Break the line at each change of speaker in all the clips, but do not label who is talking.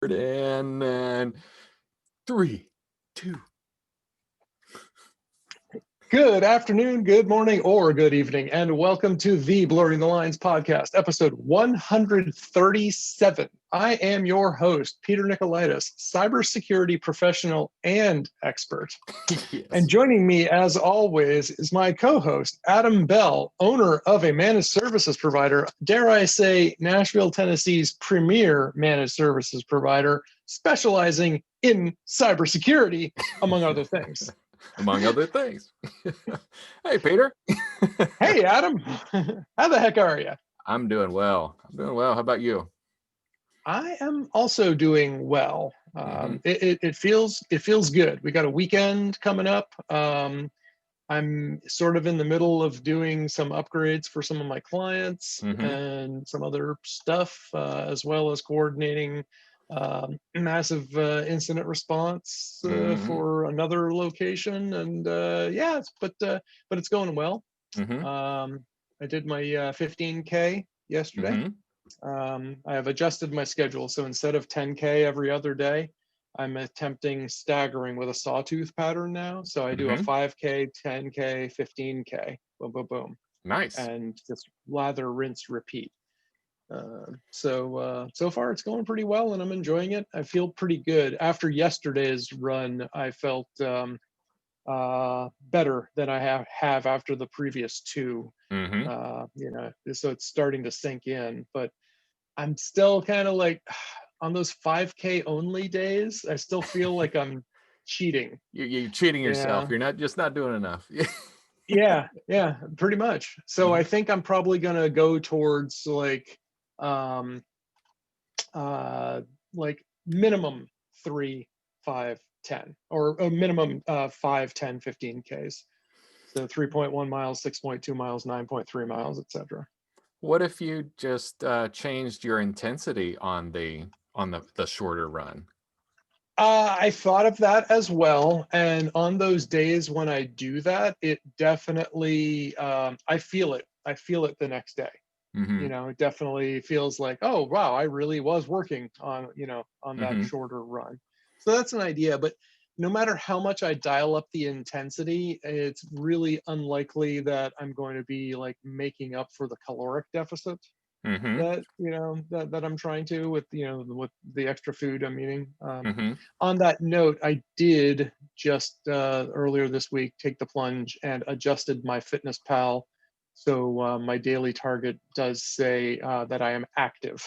And 3, 2.
Good afternoon, good morning, or good evening, and welcome to the Blurring the Lines podcast, episode 137. I am your host, Peter Nicolaitis, cybersecurity professional and expert.
Yes.
And joining me, as always, is my co-host, Adam Bell, owner of a managed services provider, dare I say, Nashville, Tennessee's premier managed services provider, specializing in cybersecurity, among other things.
Among other things. Hey, Peter.
Hey, Adam. How the heck are you?
I'm doing well. How about you?
I am also doing well. It feels good. We got a weekend coming up. I'm sort of in the middle of doing some upgrades for some of my clients and some other stuff, as well as coordinating massive incident response for another location. And but it's going well. I did my 15K yesterday. I have adjusted my schedule. So instead of 10K every other day, I'm attempting staggering with a sawtooth pattern now. So I do a 5K, 10K, 15K, boom, boom, boom.
Nice.
And just lather, rinse, repeat. So far it's going pretty well and I'm enjoying it. I feel pretty good. After yesterday's run, I felt better than I have after the previous two. So it's starting to sink in, but I'm still kind of like on those 5K only days, I still feel like I'm cheating.
You're cheating yourself. You're not doing enough.
Yeah, pretty much. So I think I'm probably gonna go towards like minimum 3, 5, 10, or a minimum 5, 10, 15Ks. So 3.1 miles, 6.2 miles, 9.3 miles, etc.
What if you just changed your intensity on the shorter run?
I thought of that as well, and on those days when I do that, it definitely I feel it. I feel it the next day. It definitely feels like, oh wow, I really was working on that shorter run. So that's an idea, but no matter how much I dial up the intensity, it's really unlikely that I'm going to be like making up for the caloric deficit that that I'm trying to with with the extra food I'm eating. On that note, I did just earlier this week take the plunge and adjusted my FitnessPal. So my daily target does say that I am active,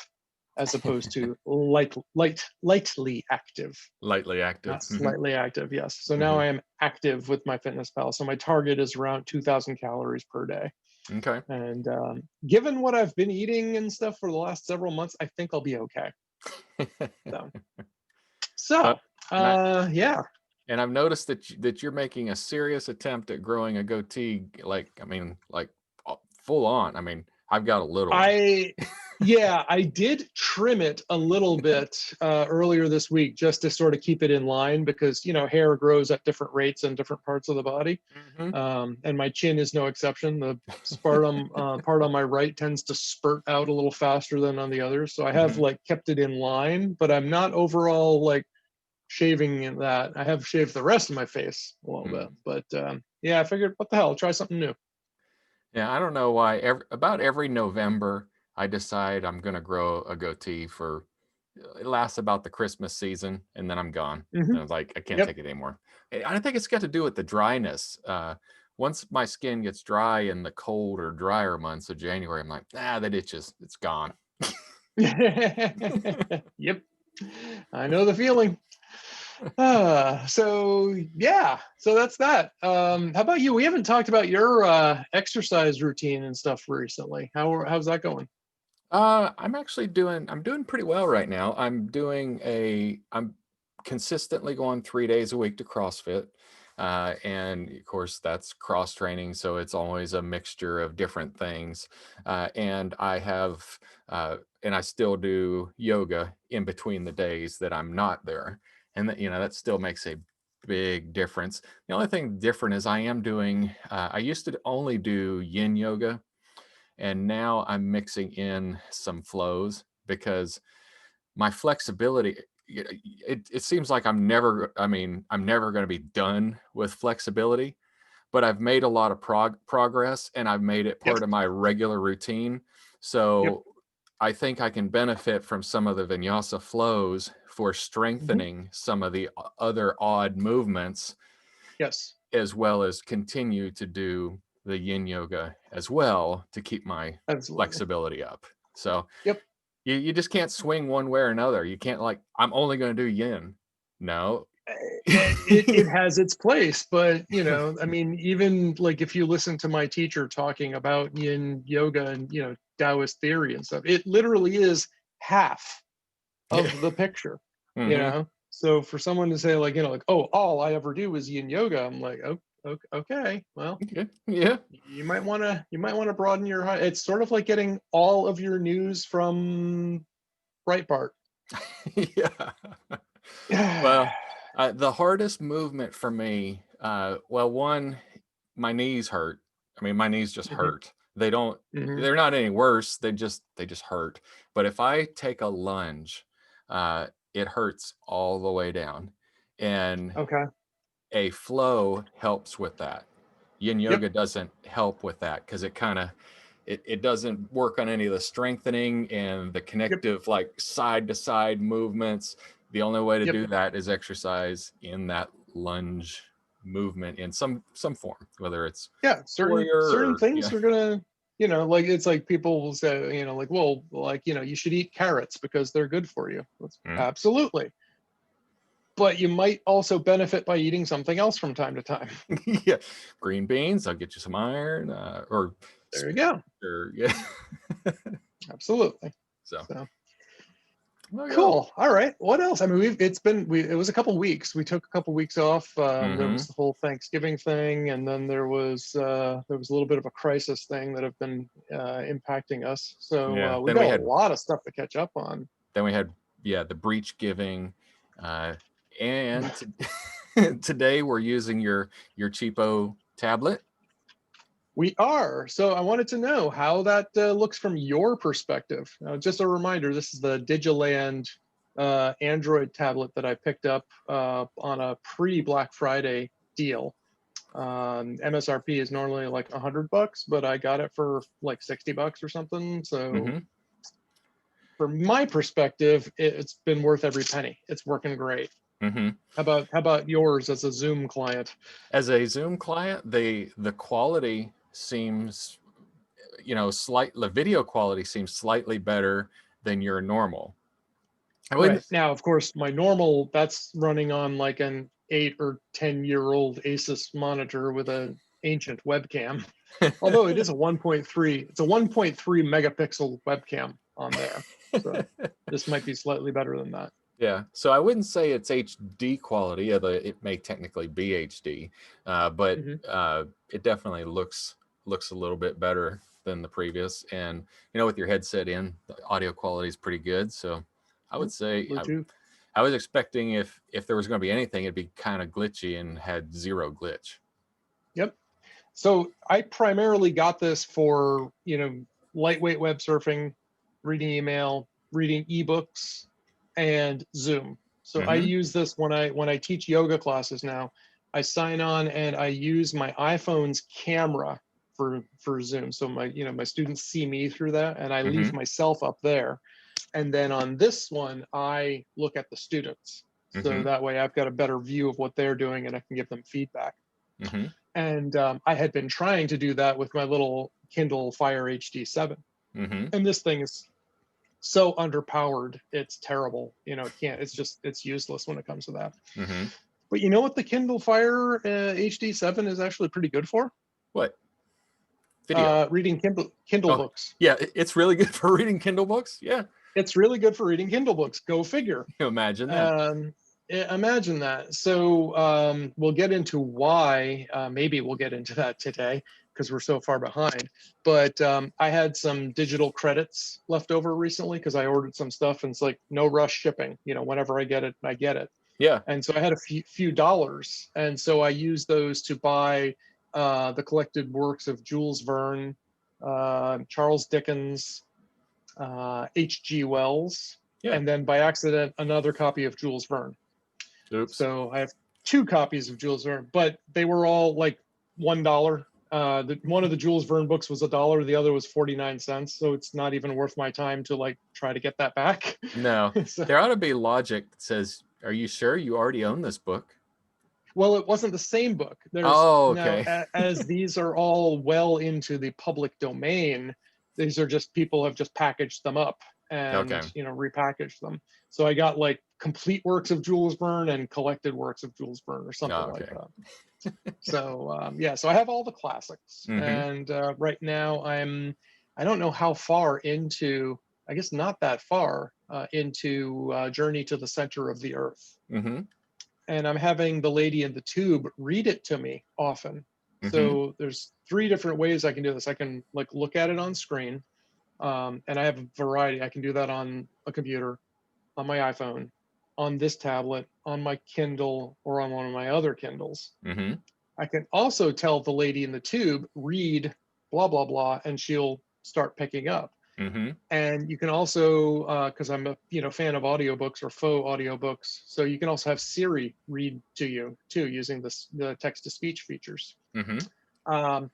as opposed to lightly active.
Lightly active.
Not slightly active, yes. So now I am active with my FitnessPal. So my target is around 2,000 calories per day.
Okay.
And given what I've been eating and stuff for the last several months, I think I'll be okay. Yeah.
And I've noticed that you're making a serious attempt at growing a goatee, like full on. I mean, I've got a little.
I did trim it a little bit earlier this week just to sort of keep it in line because hair grows at different rates in different parts of the body, and my chin is no exception. The spartum part on my right tends to spurt out a little faster than on the others, so I have like kept it in line, but I'm not overall like shaving that. I have shaved the rest of my face a little bit, but I figured, what the hell, try something new.
Yeah, I don't know why. About every November, I decide I'm going to grow a goatee for. It lasts about the Christmas season, and then I'm gone. And I was like, I can't take it anymore. I think it's got to do with the dryness. Once my skin gets dry in the cold or drier months of January, I'm like, that itches. It's gone.
Yep, I know the feeling. So that's that. How about you? We haven't talked about your exercise routine and stuff recently. How's that going?
I'm doing pretty well right now. I'm consistently going 3 days a week to CrossFit. And of course that's cross training. So it's always a mixture of different things. And I still do yoga in between the days that I'm not there. And that still makes a big difference. The only thing different is I used to only do yin yoga, and now I'm mixing in some flows because my flexibility, it seems like I'm never, I mean, I'm never going to be done with flexibility, but I've made a lot of progress, and I've made it
Yep.
part of my regular routine.
Yep.
So I think I can benefit from some of the vinyasa flows for
Hmm.
strengthening some of the other odd movements,
Yes.
as well as continue to do the yin yoga as well to keep my
Absolutely.
flexibility up. So
Yep.
you just can't swing one way or another. You can't like, I'm only going to do yin. No.
It has its place, but I mean, even like if you listen to my teacher talking about yin yoga and Taoist theory and stuff, it literally is half of the picture.
Hmm.
So for someone to say like like, oh, all I ever do is yin yoga, I'm like, oh, okay, well,
Okay. Yeah.
you might want to broaden your it's sort of like getting all of your news from Breitbart.
Yeah. Well, the hardest movement for me, well, one, my knees hurt. I mean, my knees just
Hmm.
hurt. They don't,
Hmm.
they're not any worse. They just hurt. But if I take a lunge, it hurts all the way down. And
Okay.
a flow helps with that. Yin
Yep.
yoga doesn't help with that because it kind of, it doesn't work on any of the strengthening and the
Yep.
connective like side to side movements. The only way to
Yep.
do that is exercise in that lunge movement in some form, whether it's
Yeah, certain
warrior
certain
or
things
yeah.
are gonna, like it's like people will say, like, well, like, you should eat carrots because they're good for you.
Mm.
Absolutely. But you might also benefit by eating something else from time to time.
Yeah, green beans. I'll get you some iron, or
There you
spinach,
go.
or yeah.
Absolutely.
So
So
there you go.
cool. All right. What else? I mean, it was a couple weeks. We took a couple weeks off. There
Mm-hmm.
was the whole Thanksgiving thing, and then there was a little bit of a crisis thing that have been impacting us. So
Yeah.
we've got a lot of stuff to catch up on.
Then we had, yeah, the breach giving, uh, and today we're using your cheapo tablet.
We are. So I wanted to know how that looks from your perspective. Just a reminder, this is the Digiland Android tablet that I picked up on a pre-Black Friday deal. MSRP is normally like $100, but I got it for like $60 or something. So
Mm-hmm.
from my perspective, it's been worth every penny. It's working great.
Mm-hmm.
How about yours as a Zoom client?
As a Zoom client, the quality seems, the video quality seems slightly better than your normal. I
Right.
wouldn't.
Now, of course, my normal that's running on like an 8 or 10-year-old Asus monitor with an ancient webcam. Although it is a 1.3, it's a 1.3 megapixel webcam on there. So this might be slightly better than that.
Yeah, so I wouldn't say it's HD quality, although it may technically be HD, but
Hmm.
it definitely looks a little bit better than the previous. And with your headset in, the audio quality is pretty good. So I would
Yep.
say
Bluetooth.
I was expecting if there was going to be anything, it'd be kind of glitchy and had zero glitch.
Yep. So I primarily got this for, lightweight web surfing, reading email, reading ebooks, and Zoom. So I
Mm-hmm.
use this when I teach yoga classes now. I sign on and I use my iPhone's camera for Zoom. So my students see me through that, and I
Mm-hmm.
leave myself up there. And then on this one, I look at the students. So
Mm-hmm.
that way I've got a better view of what they're doing and I can give them feedback.
Mm-hmm.
And I had been trying to do that with my little Kindle Fire HD 7.
Mm-hmm.
And this thing is so underpowered, it's terrible. It can't, it's useless when it comes to that.
Mm-hmm.
But you know what the Kindle Fire HD 7 is actually pretty good for?
What? Video.
Reading Kindle
Oh,
books.
yeah, it's really good for reading Kindle books. Yeah,
It's really good for reading Kindle books. Go figure.
you imagine that.
Um, imagine that. So we'll get into why. Maybe we'll get into that today because we're so far behind. But I had some digital credits left over recently because I ordered some stuff and it's like no rush shipping. Whenever I get it, I get it.
Yeah.
And so I had a few dollars, and so I used those to buy the collected works of Jules Verne, Charles Dickens, H.G. Wells.
Yeah.
and then by accident another copy of Jules Verne.
Oops.
So I have two copies of Jules Verne, but they were all like $1. One of the Jules Verne books was $1, the other was 49 cents. So it's not even worth my time to like try to get that back.
No,
So,
there ought to be logic that says, "Are you sure you already own this book?"
well, it wasn't the same book. There's
Oh,
now,
okay.
as these are all well into the public domain, these are just people have just packaged them up
Okay.
and repackaged them. So I got like complete works of Jules Verne and collected works of Jules Verne or something
Oh,
like
okay.
that. So yeah, so I have all the classics,
Mm-hmm.
and right now I don't know how far into, I guess not that far into Journey to the Center of the Earth,
Mm-hmm.
and I'm having the lady in the tube read it to me often.
Mm-hmm.
So there's three different ways I can do this. I can like look at it on screen, and I have a variety. I can do that on a computer, on my iPhone, on this tablet, on my Kindle, or on one of my other Kindles.
Mm-hmm.
I can also tell the lady in the tube, read blah, blah, blah, and she'll start picking up.
Mm-hmm.
And you can also, because I'm a fan of audiobooks or faux audiobooks, so you can also have Siri read to you too using the text to speech features.
Mm-hmm.
Um,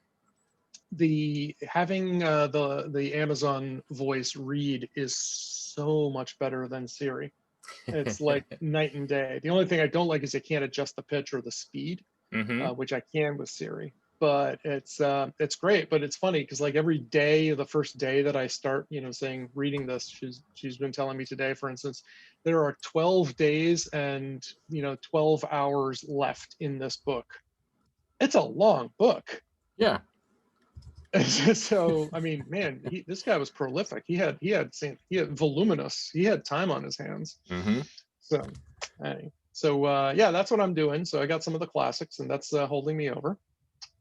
the having the Amazon voice read is so much better than Siri. It's like night and day. The only thing I don't like is I can't adjust the pitch or the speed,
Mm-hmm.
which I can with Siri. But it's great. But it's funny because like every day, the first day that I start, saying reading this, she's been telling me today, for instance, there are 12 days and 12 hours left in this book. It's a long book.
Yeah.
So I mean, man, this guy was prolific. He had voluminous. He had time on his hands.
Mm-hmm.
So, yeah, that's what I'm doing. So I got some of the classics, and that's holding me over.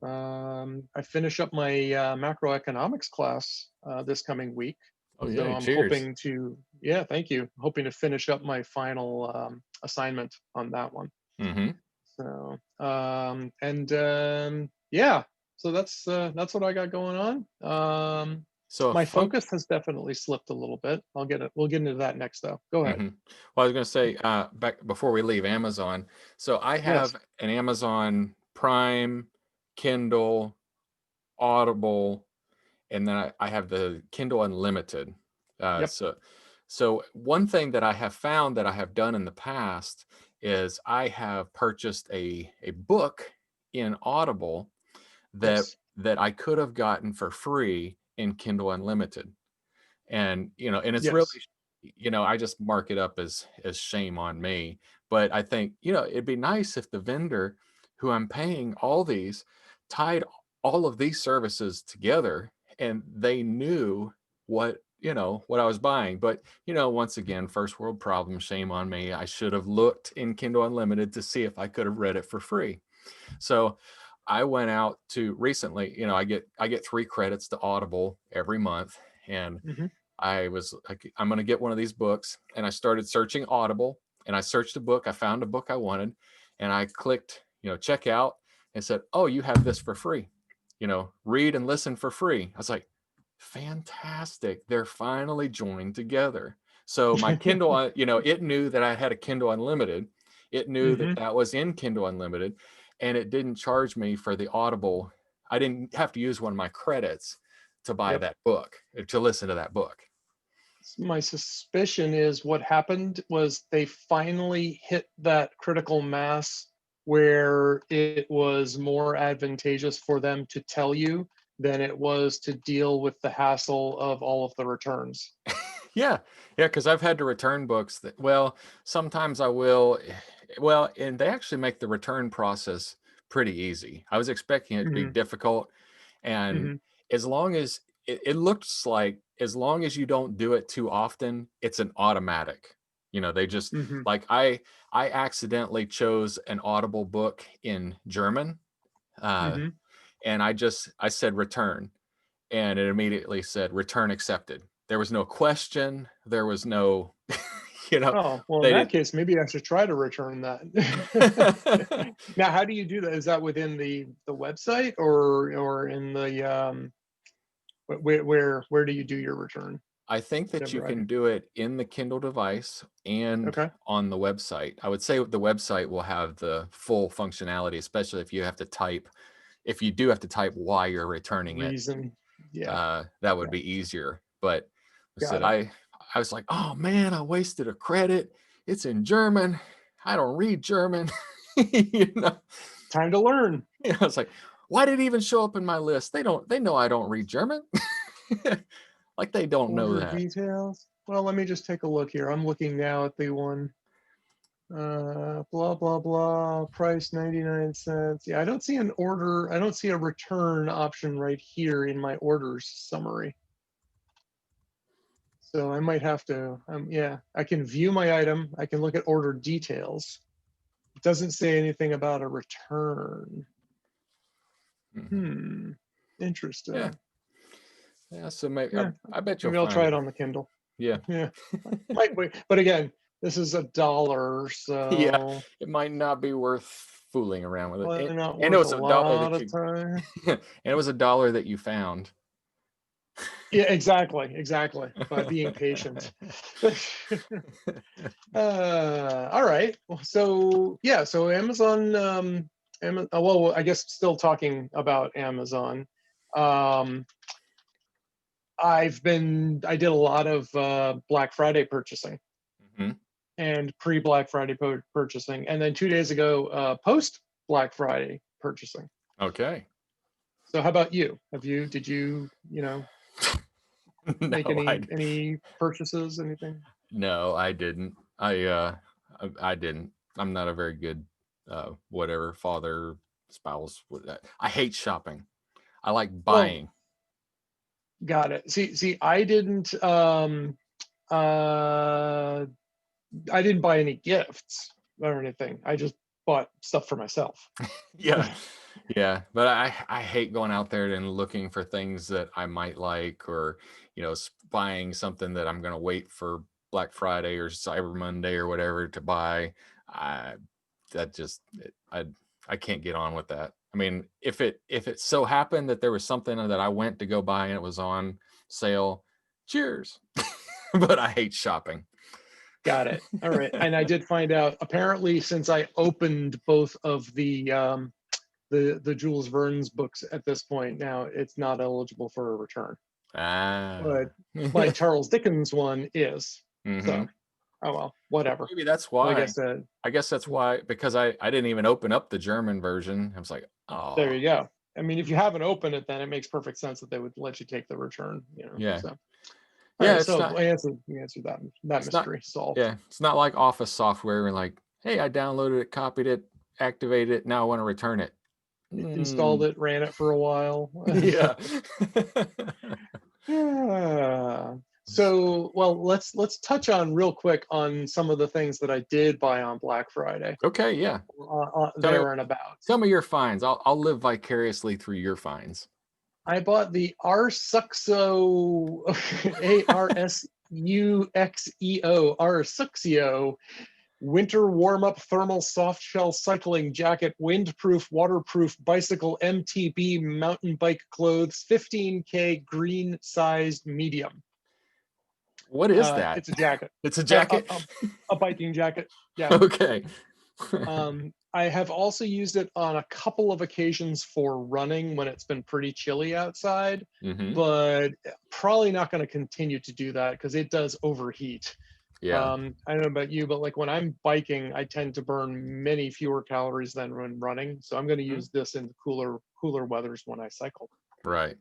I finish up my macroeconomics class this coming week.
Oh,
So
yeah.
I'm
Cheers.
hoping to, yeah, thank you. Hoping to finish up my final assignment on that one.
Mm-hmm.
So, yeah, so that's what I got going on.
So a
My
fun
focus has definitely slipped a little bit. We'll get into that next though. Go ahead.
Mm-hmm. Well, I was going to say back before we leave Amazon. So I
Yes.
have an Amazon Prime, Kindle, Audible, and then I have the Kindle Unlimited. Uh,
Yep.
so, so one thing that I have found that I have done in the past is I have purchased a book in Audible that
Yes.
that I could have gotten for free in Kindle Unlimited. And and it's really,
Yes.
I just mark it up as shame on me. But I think, it'd be nice if the vendor who I'm paying all these tied all of these services together and they knew what I was buying. But once again, first world problem, shame on me. I should have looked in Kindle Unlimited to see if I could have read it for free. So I went out to recently, I get 3 credits to Audible every month. And
Hmm.
I was like, I'm going to get one of these books. And I started searching Audible and I searched a book. I found a book I wanted and I clicked, check out and said, oh, you have this for free, read and listen for free. I was like, fantastic. They're finally joined together. So my Kindle, it knew that I had a Kindle Unlimited. It knew that
Hmm.
that was in Kindle Unlimited and it didn't charge me for the Audible. I didn't have to use one of my credits to buy
Yep.
that book, to listen to that book.
My suspicion is what happened was they finally hit that critical mass where it was more advantageous for them to tell you than it was to deal with the hassle of all of the returns.
Yeah, yeah, because I've had to return books that, well, sometimes I will. Well, and they actually make the return process pretty easy. I was expecting it to be
Hmm.
difficult, and
Hmm.
as long as it looks like, as long as you don't do it too often, it's an automatic. They just,
Hmm.
like, I accidentally chose an Audible book in German, uh,
Hmm.
and I said return, and it immediately said return accepted. There was no question. There was no, you know,
Oh, well, in
they
that
didn't.
case, maybe I should try to return that. Now, how do you do that? Is that within the website or in the where do you do your return?
I think that you
whatever I.
can do it in the Kindle device and
Okay.
on the website. I would say the website will have the full functionality, especially if you have to type, if you do have to type why you're returning it,
Reason. Yeah.
that would
Yeah.
be easier. But I said,
Got it.
I was like, oh man, I wasted a credit. It's in German. I don't read German. you know,
Time to learn.
I was like, why did it even show up in my list? They know I don't read German. Like they don't know
Order
that.
details. Well, let me just take a look here. I'm looking now at the one. Blah blah blah. Price 99 cents. Yeah, I don't see an order. I don't see a return option right here in my orders summary. So I might have to. Yeah, I can view my item. I can look at order details. It doesn't say anything about a return.
Mhm. Yeah.
Interesting.
Yeah. So maybe
Yeah,
I bet you'll
maybe I'll
find
try
it.
it on the Kindle.
Yeah.
Yeah, might wait. But again, this is $1,
Yeah.
so
It might not be worth fooling around with it.
probably not
And it
worth a
was a dollar
lot
that
of
you
time.
and it was a dollar that you found.
Yeah, exactly, exactly. By being patient. All right. So yeah, so Amazon. Well, I guess still talking about Amazon. Um, I did a lot of Black Friday purchasing
Mhm.
and pre Black Friday purchasing, and then 2 days ago, post Black Friday purchasing.
Okay.
So how about you? Did you, make
No,
any purchases, anything?
no, I didn't. I didn't. I'm not a very good whatever father, spouse. I hate shopping. I like
Well,
buying.
got it. I didn't uh I didn't buy any gifts or anything. I just bought stuff for myself.
Yeah. Yeah, but I hate going out there and looking for things that I might like, or buying something that I'm gonna wait for Black Friday or Cyber Monday or whatever to buy. I that just I can't get on with that. I mean, if it so happened that there was something that I went to go buy and it was on sale, cheers. But I hate shopping.
Got it. All right. And I did find out apparently since I opened both of the Jules Verne's books at this point now, it's not eligible for a return. But
Ah.
my Charles Dickens one is.
hmm
So, oh well, whatever.
Maybe that's
Like I
why.
said,
I guess that's why, because I didn't even open up the German version. I was like,
there
oh,
you go. I mean, if you haven't opened it, then it makes perfect sense that they would let you take the return.
yeah,
So, all
yeah.
right. So I answered that
It's not,
mystery solved.
yeah, it's not like Office software and like, hey, I downloaded it, copied it, activated it. Now I want to return it.
Installed
Mm,
it, ran it for a while.
yeah.
Yeah. So, well, let's touch on real quick on some of the things that I did buy on Black Friday,
Okay, yeah. Tell me,
there and about.
tell me your finds. I'll live vicariously through your finds.
I bought the Arsuxo, Arsuxio winter warm-up thermal soft shell cycling jacket, windproof, waterproof bicycle MTB mountain bike clothes, 15K green sized medium.
What is that?
It's a jacket,
It's a
a,
jacket.
a, a biking jacket. Yeah.
Okay.
I have also used it on a couple of occasions for running when it's been pretty chilly outside,
hmm
but probably not going to continue to do that because it does overheat.
Yeah.
I don't know about you, but like when I'm biking, I tend to burn many fewer calories than when running. So I'm going to
Mhm.
use this in cooler weathers when I cycle.
Right.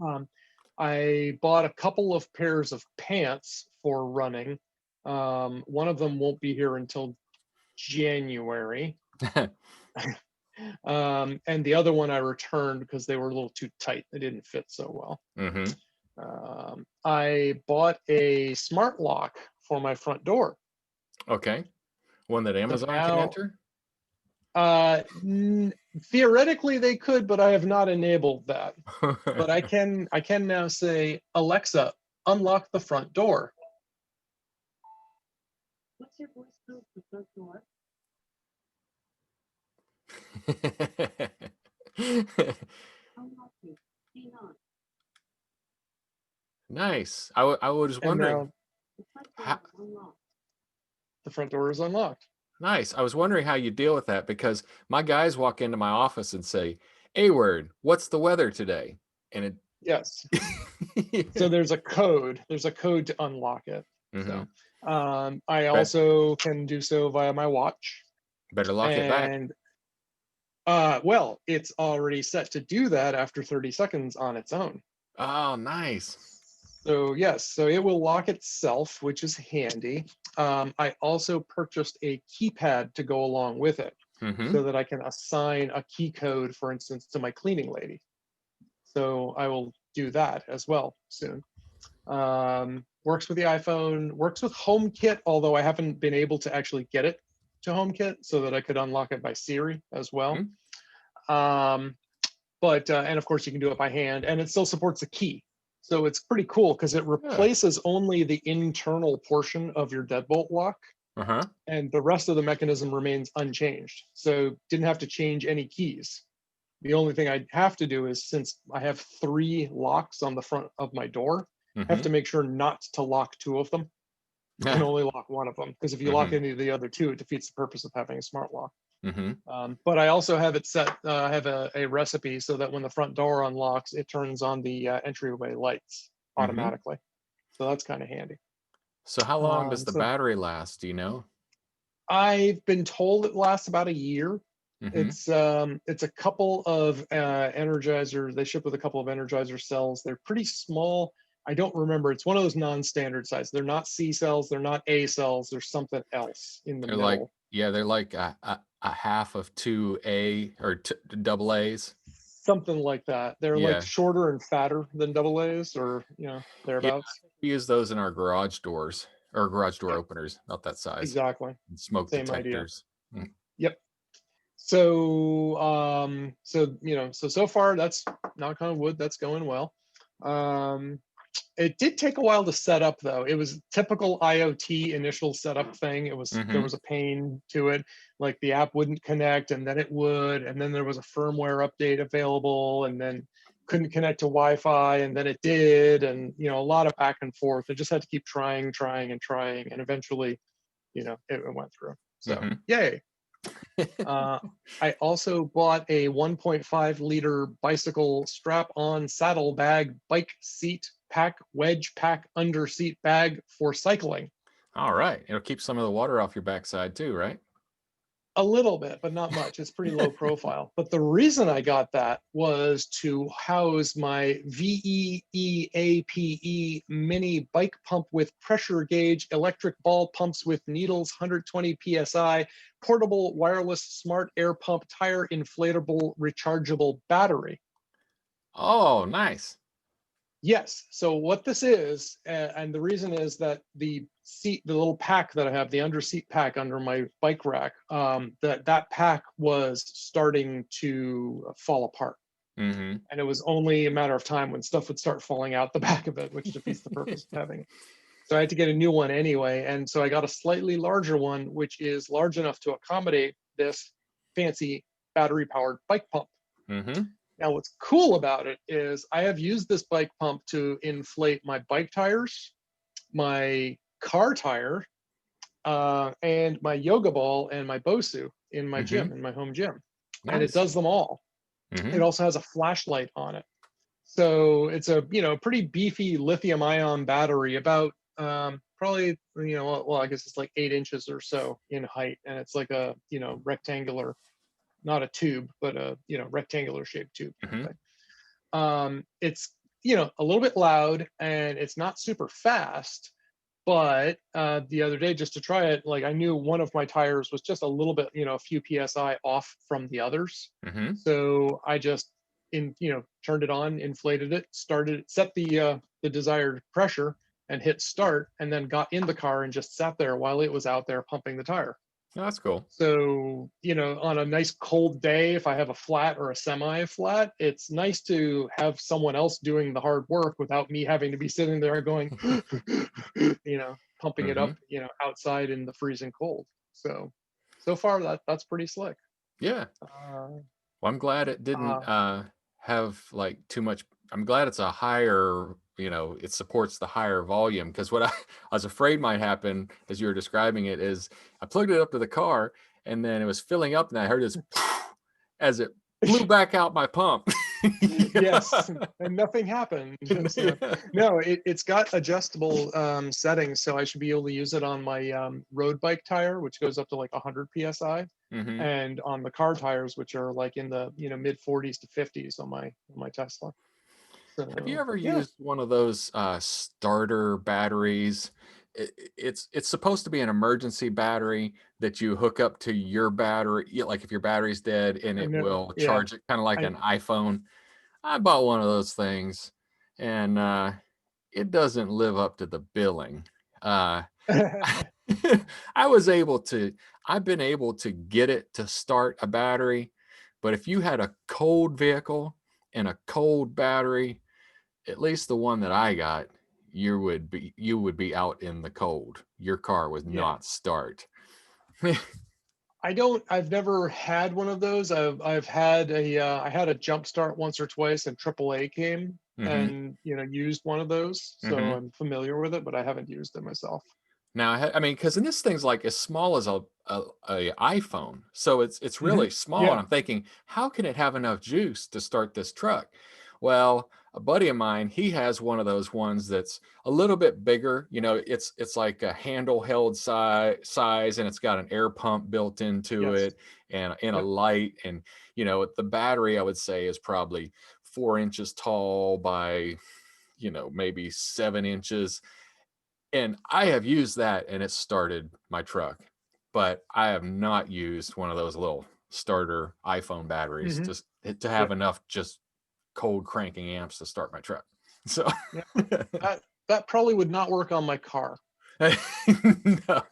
Um, I bought a couple of pairs of pants for running. One of them won't be here until January. And the other one I returned because they were a little too tight. They didn't fit so well.
hmm
I bought a smart lock for my front door.
Okay. One that
So
Amazon can
now,
enter?
uh, theoretically they could, but I have not enabled that. But I can now say, Alexa, unlock the front door. What's your voice code for front door? Unlock me. Hang on.
Nice. I was
And
wondering
now
how
the front door is unlocked.
nice. I was wondering how you deal with that because my guys walk into my office and say, "A word, what's the weather today?" And
Yes. So
it
there's a code. There's a code to unlock it.
hmm
So I
but
also can do so via my watch.
better lock it back.
And well, it's already set to do that after 30 seconds on its own.
Oh, nice.
So yes, so it will lock itself, which is handy. I also purchased a keypad to go along with it
Mm-hmm.
so that I can assign a key code, for instance, to my cleaning lady. So I will do that as well soon. Works with the iPhone, works with HomeKit, although I haven't been able to actually get it to HomeKit so that I could unlock it by Siri as well.
Mm-hmm.
Um, but and of course you can do it by hand, and it still supports the key. So it's pretty cool because it
Yeah.
replaces only the internal portion of your deadbolt lock,
Uh-huh.
and the rest of the mechanism remains unchanged. So didn't have to change any keys. The only thing I have to do is, since I have 3 locks on the front of my door, I have
Mm-hmm.
to make sure not to lock 2 of them and only lock 1 of them. Because if you lock
Mm-hmm.
any of the other 2, it defeats the purpose of having a smart lock.
Mm-hmm.
But I also have it set. I have a recipe so that when the front door unlocks, it turns on the entryway lights
Mm-hmm.
automatically. So that's kind of handy.
So how long does the
So
battery last? Do you know?
I've been told it lasts about a year.
Mm-hmm.
It's a couple of energizers. They ship with a couple of energizer cells. They're pretty small. I don't remember. It's one of those non-standard size. They're not C cells. They're not A cells. There's something else in the
They're like,
middle.
yeah, they're like a half of two A or double A's.
Something like that. They're like
Yeah.
shorter and fatter than double A's, or
Yeah,
thereabouts.
we use those in our garage doors or garage door
Yep,
openers, not that size.
exactly.
And smoke
Same idea.
detectors. Mm.
Yep. So so far that's, knock on wood, that's going well. Um It did take a while to set up though. It was typical IoT initial setup thing. There
Mm-hmm.
was a pain to it. Like the app wouldn't connect and then it would, and then there was a firmware update available, and then couldn't connect to Wi-Fi and then it did, and a lot of back and forth. I just had to keep trying and trying, and eventually, it went through. So
Mm-hmm.
yay. Uh, I also bought a 1.5-liter bicycle strap-on saddlebag bike seat pack wedge pack under seat bag for cycling.
All right. It'll keep some of the water off your backside too, right?
A little bit, but not much. It's pretty low profile. But the reason I got that was to house my VEEAPE mini bike pump with pressure gauge, electric ball pumps with needles, 120 psi, portable wireless smart air pump, tire inflatable rechargeable battery.
Oh, nice.
Yes. So what this is, and the reason is that the little pack that I have, the under seat pack under my bike rack, that pack was starting to fall apart,
Mm-hmm.
and it was only a matter of time when stuff would start falling out the back of it, which defeats the purpose of having it. So I had to get a new one anyway, and so I got a slightly larger one, which is large enough to accommodate this fancy battery powered bike pump.
Mm-hmm.
Now, what's cool about it is I have used this bike pump to inflate my bike tires, my car tire, and my yoga ball and my Bosu in my
Mm-hmm.
gym, in my home gym. And it
Nice.
does them all. It
Mm-hmm.
also has a flashlight on it. So it's a pretty beefy lithium ion battery, about probably, well, I guess it's like 8 inches or so in height, and it's like a rectangular, not a tube, but a rectangular shaped tube kind of
Mm-hmm.
thing. It's a little bit loud and it's not super fast, but the other day, just to try it, like I knew one of my tires was just a little bit, a few psi off from the others.
Mm-hmm.
So I just turned it on, inflated it, started, set the desired pressure, and hit start, and then got in the car and just sat there while it was out there pumping the tire.
Oh, that's cool.
So, on a nice cold day, if I have a flat or a semi flat, it's nice to have someone else doing the hard work without me having to be sitting there going, pumping it
Mm-hmm.
up, outside in the freezing cold. So far that's pretty slick.
Yeah.
Uh,
Well, I'm glad it didn't
uh,
have like too much. I'm glad it's a higher it supports the higher volume. Because what I was afraid might happen as you were describing it is I plugged it up to the car and then it was filling up and I heard this as it blew back out my pump.
Yes, and nothing happened. So, no, it's got adjustable settings, so I should be able to use it on my road bike tire, which goes up to like 100 psi,
Hmm.
and on the car tires, which are like in the mid 40s to 50s on my Tesla.
Have you
So
ever
yeah,
used one of those starter batteries? It's supposed to be an emergency battery that you hook up to your battery, like if your battery's dead, and
I
it
know.
will
Yeah,
charge it, kind of like
I
an iPhone. I bought one of those things, and it doesn't live up to the billing. Uh, I was able to, I've been able to get it to start a battery, but if you had a cold vehicle and a cold battery, at least the one that I got, you would be out in the cold. Your car would
yeah.
not start.
I've never had one of those. I've had I had a jump start once or twice, and AAA came
Hmm.
and used one of those, so
Hmm.
I'm familiar with it, but I haven't used it myself.
Now, I mean, because in this thing's like as small as a iPhone, so it's
Hmm.
really small. And
Yeah.
I'm thinking, how can it have enough juice to start this truck? Well, a buddy of mine, he has one of those ones that's a little bit bigger. It's like a handle held size, and it's got an air pump built into
Yes.
it, and a
Yep.
light. And the battery, I would say, is probably 4 inches tall by maybe 7 inches, and I have used that and it started my truck, but I have not used one of those little starter iPhone batteries
Hmm.
to have
Yeah.
enough just cold cranking amps to start my truck. So
Yeah. That probably would not work on my car.
no.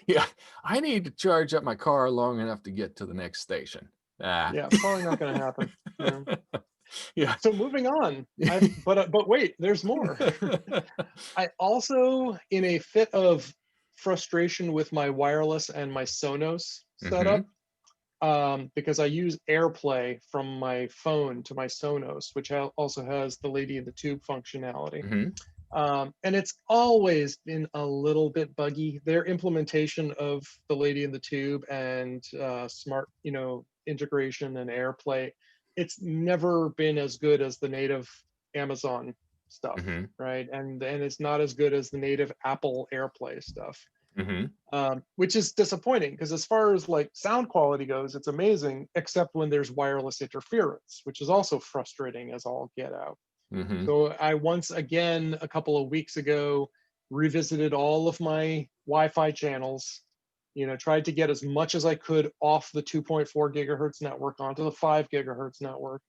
Yeah, I need to charge up my car long enough to get to the next station. Ah.
Yeah, probably not going to happen. Yeah.
Yeah.
So moving on, but wait, there's more. I also, in a fit of frustration with my wireless and my Sonos setup,
Hmm.
because I use AirPlay from my phone to my Sonos, which also has the Lady in the Tube functionality.
Hmm.
And it's always been a little bit buggy. Their implementation of the Lady in the Tube and smart, integration and AirPlay, it's never been as good as the native Amazon stuff,
Hmm.
right? And it's not as good as the native Apple AirPlay stuff,
Hmm.
which is disappointing because as far as like sound quality goes, it's amazing, except when there's wireless interference, which is also frustrating as all get out.
Hmm.
So I once again, a couple of weeks ago, revisited all of my Wi-Fi channels, tried to get as much as I could off the 2.4 gigahertz network onto the 5 gigahertz network,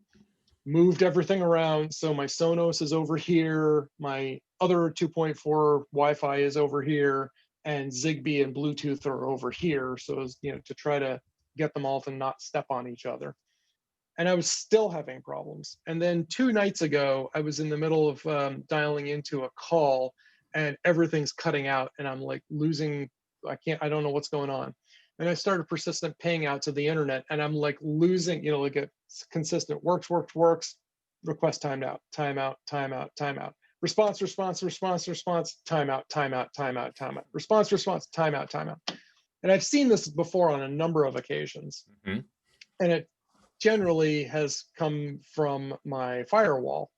moved everything around. So my Sonos is over here, my other 2.4 Wi-Fi is over here, and Zigbee and Bluetooth are over here. So as to try to get them all to not step on each other. And I was still having problems. And then 2 nights ago, I was in the middle of dialing into a call, and everything's cutting out, and I'm like losing. I don't know what's going on. And I started persistent paying out to the internet, and I'm like losing, like a consistent works, request timed out, timeout, timeout, timeout, response, response, response, response, timeout, timeout, timeout, timeout, response, response, timeout, timeout. And I've seen this before on a number of occasions.
Hmm.
And it generally has come from my firewall.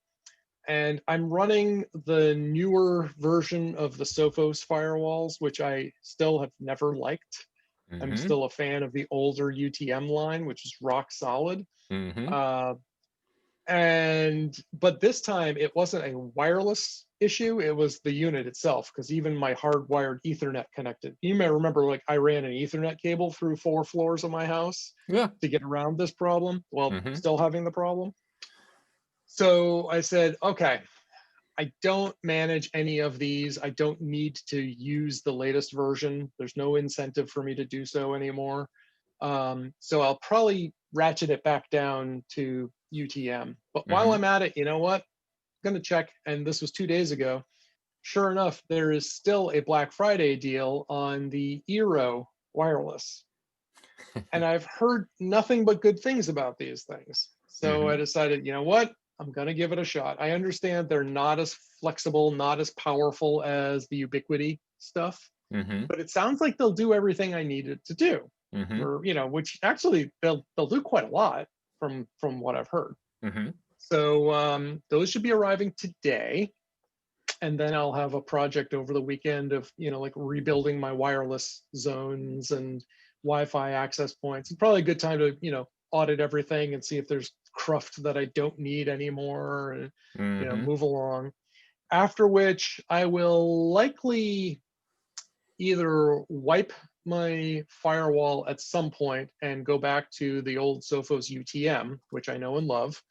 And I'm running the newer version of the Sophos firewalls, which I still have never liked. I'm
Hmm.
still a fan of the older UTM line, which is rock solid.
Hmm.
Uh, but this time it wasn't a wireless issue, it was the unit itself, because even my hardwired Ethernet connected. You may remember, like, I ran an Ethernet cable through 4 floors of my house
Yeah.
to get around this problem. Well,
Hmm.
still having the problem. So I said, okay, I don't manage any of these. I don't need to use the latest version. There's no incentive for me to do so anymore. So I'll probably ratchet it back down to UTM. But while
Hmm.
I'm at it, you know what? I'm going to check. And this was 2 days ago. Sure enough, there is still a Black Friday deal on the Eero wireless. And I've heard nothing but good things about these things. So I
Hmm.
decided, you know what? I'm gonna give it a shot. I understand they're not as flexible, not as powerful as the Ubiquiti stuff,
Mm-hmm.
but it sounds like they'll do everything I need it to do.
Mm-hmm.
Or, which actually they'll do quite a lot from what I've heard.
Mm-hmm.
So those should be arriving today, and then I'll have a project over the weekend of like rebuilding my wireless zones and Wi-Fi access points. It's probably a good time to audit everything and see if there's cruft that I don't need anymore, and
Mm-hmm.
move along. After which I will likely either wipe my firewall at some point and go back to the old Sophos UTM, which I know and love.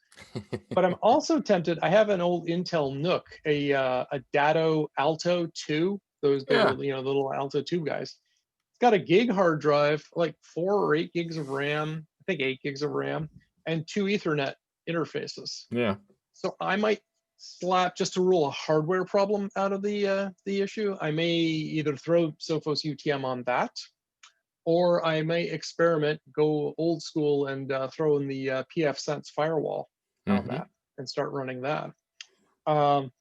But I'm also tempted. I have an old Intel NUC, a Datto Alto 2. Those the
Yeah.
little Alto 2 guys. It's got a gig hard drive, like 4 or 8 gigs of RAM. I think 8 gigs of RAM, and 2 Ethernet interfaces.
Yeah.
So I might slap, just to rule a hardware problem out of the issue. I may either throw Sophos UTM on that, or I may experiment, go old school, and throw in the PF firewall on
Mm-hmm.
that and start running that. Um,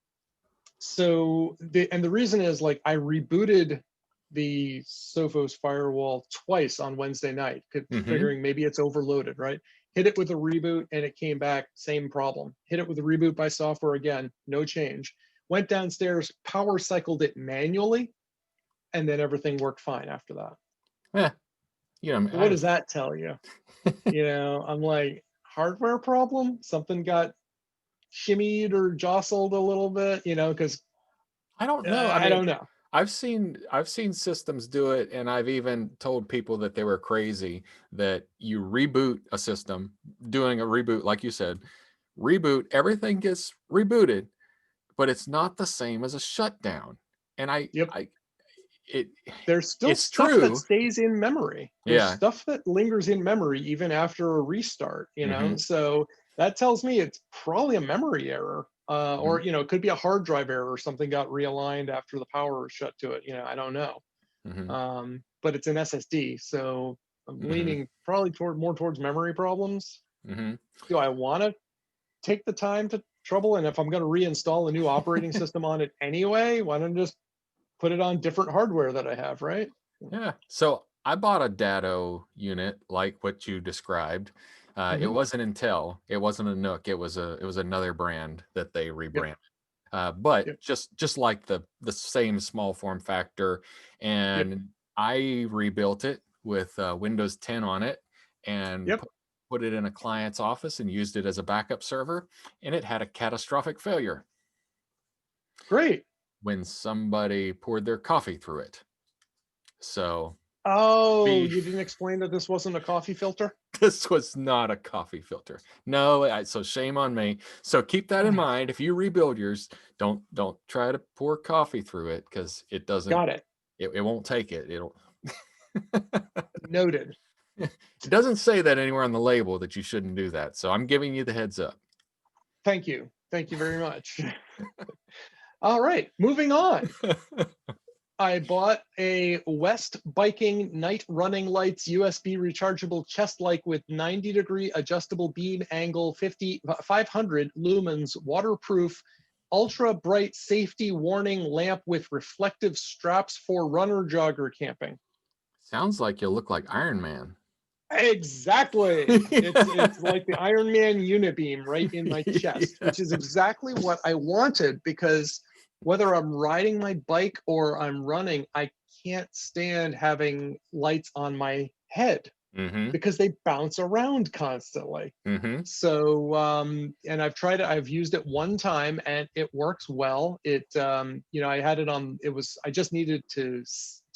the reason is, like, I rebooted the Sophos firewall twice on Wednesday night,
Mm-hmm.
figuring maybe it's overloaded, right? Hit it with a reboot and it came back, same problem. Hit it with a reboot by software again, no change. Went downstairs, power cycled it manually, and then everything worked fine after that.
Yeah. You know,
So what does that tell you? I'm like, hardware problem? Something got shimmied or jostled a little bit, because
I don't know. I
I
mean,
don't know.
I've seen systems do it, and I've even told people that they were crazy that you reboot a system, doing a reboot, like you said, reboot, everything gets rebooted, but it's not the same as a shutdown. And
Yep.
it,
There's still
it's
stuff that
true.
stays in memory. There's
Yeah.
stuff that lingers in memory even after a restart,
Mm-hmm.
So that tells me it's probably a memory error.
Mm-hmm.
Or it could be a hard drive error, or something got realigned after the power was shut to it. I don't know.
Mm-hmm.
But it's an SSD, so I'm
Mm-hmm.
leaning probably more towards memory problems.
Mm-hmm.
Do I want to take the time to trouble? And if I'm going to reinstall a new operating system on it anyway, why don't I just put it on different hardware that I have, right?
Yeah. So I bought a Datto unit like what you described. It
Mm-hmm.
wasn't Intel. It wasn't a Nook. It was another brand that they
Yep.
rebranded. But
Yep.
just like the same small form factor,
Yep.
and I rebuilt it with Windows 10 on it, and
Yep.
put it in a client's office and used it as a backup server, and it had a catastrophic failure
Great.
when somebody poured their coffee through it. So
Oh,
be
you didn't explain that this wasn't a coffee filter?
this was not a coffee filter. No, so shame on me. So keep that in mind. If you rebuild yours, don't try to pour coffee through it, because it doesn't.
Got it.
It won't take it.
Noted.
It doesn't say that anywhere on the label that you shouldn't do that. So I'm giving you the heads up.
Thank you. Thank you very much. All right, moving on. I bought a West Biking Night Running Lights USB rechargeable chest light with 90-degree adjustable beam angle, 500 lumens, waterproof, ultra bright safety warning lamp with reflective straps for runner jogger camping.
Sounds like you look like Iron Man.
Exactly. It's like the Iron Man unibeam right in my chest,
Yeah.
which is exactly what I wanted, because whether I'm riding my bike or I'm running, I can't stand having lights on my head
Mm-hmm.
because they bounce around constantly.
Mm-hmm.
So and I've used it one time and it works well. I had it on, I just needed to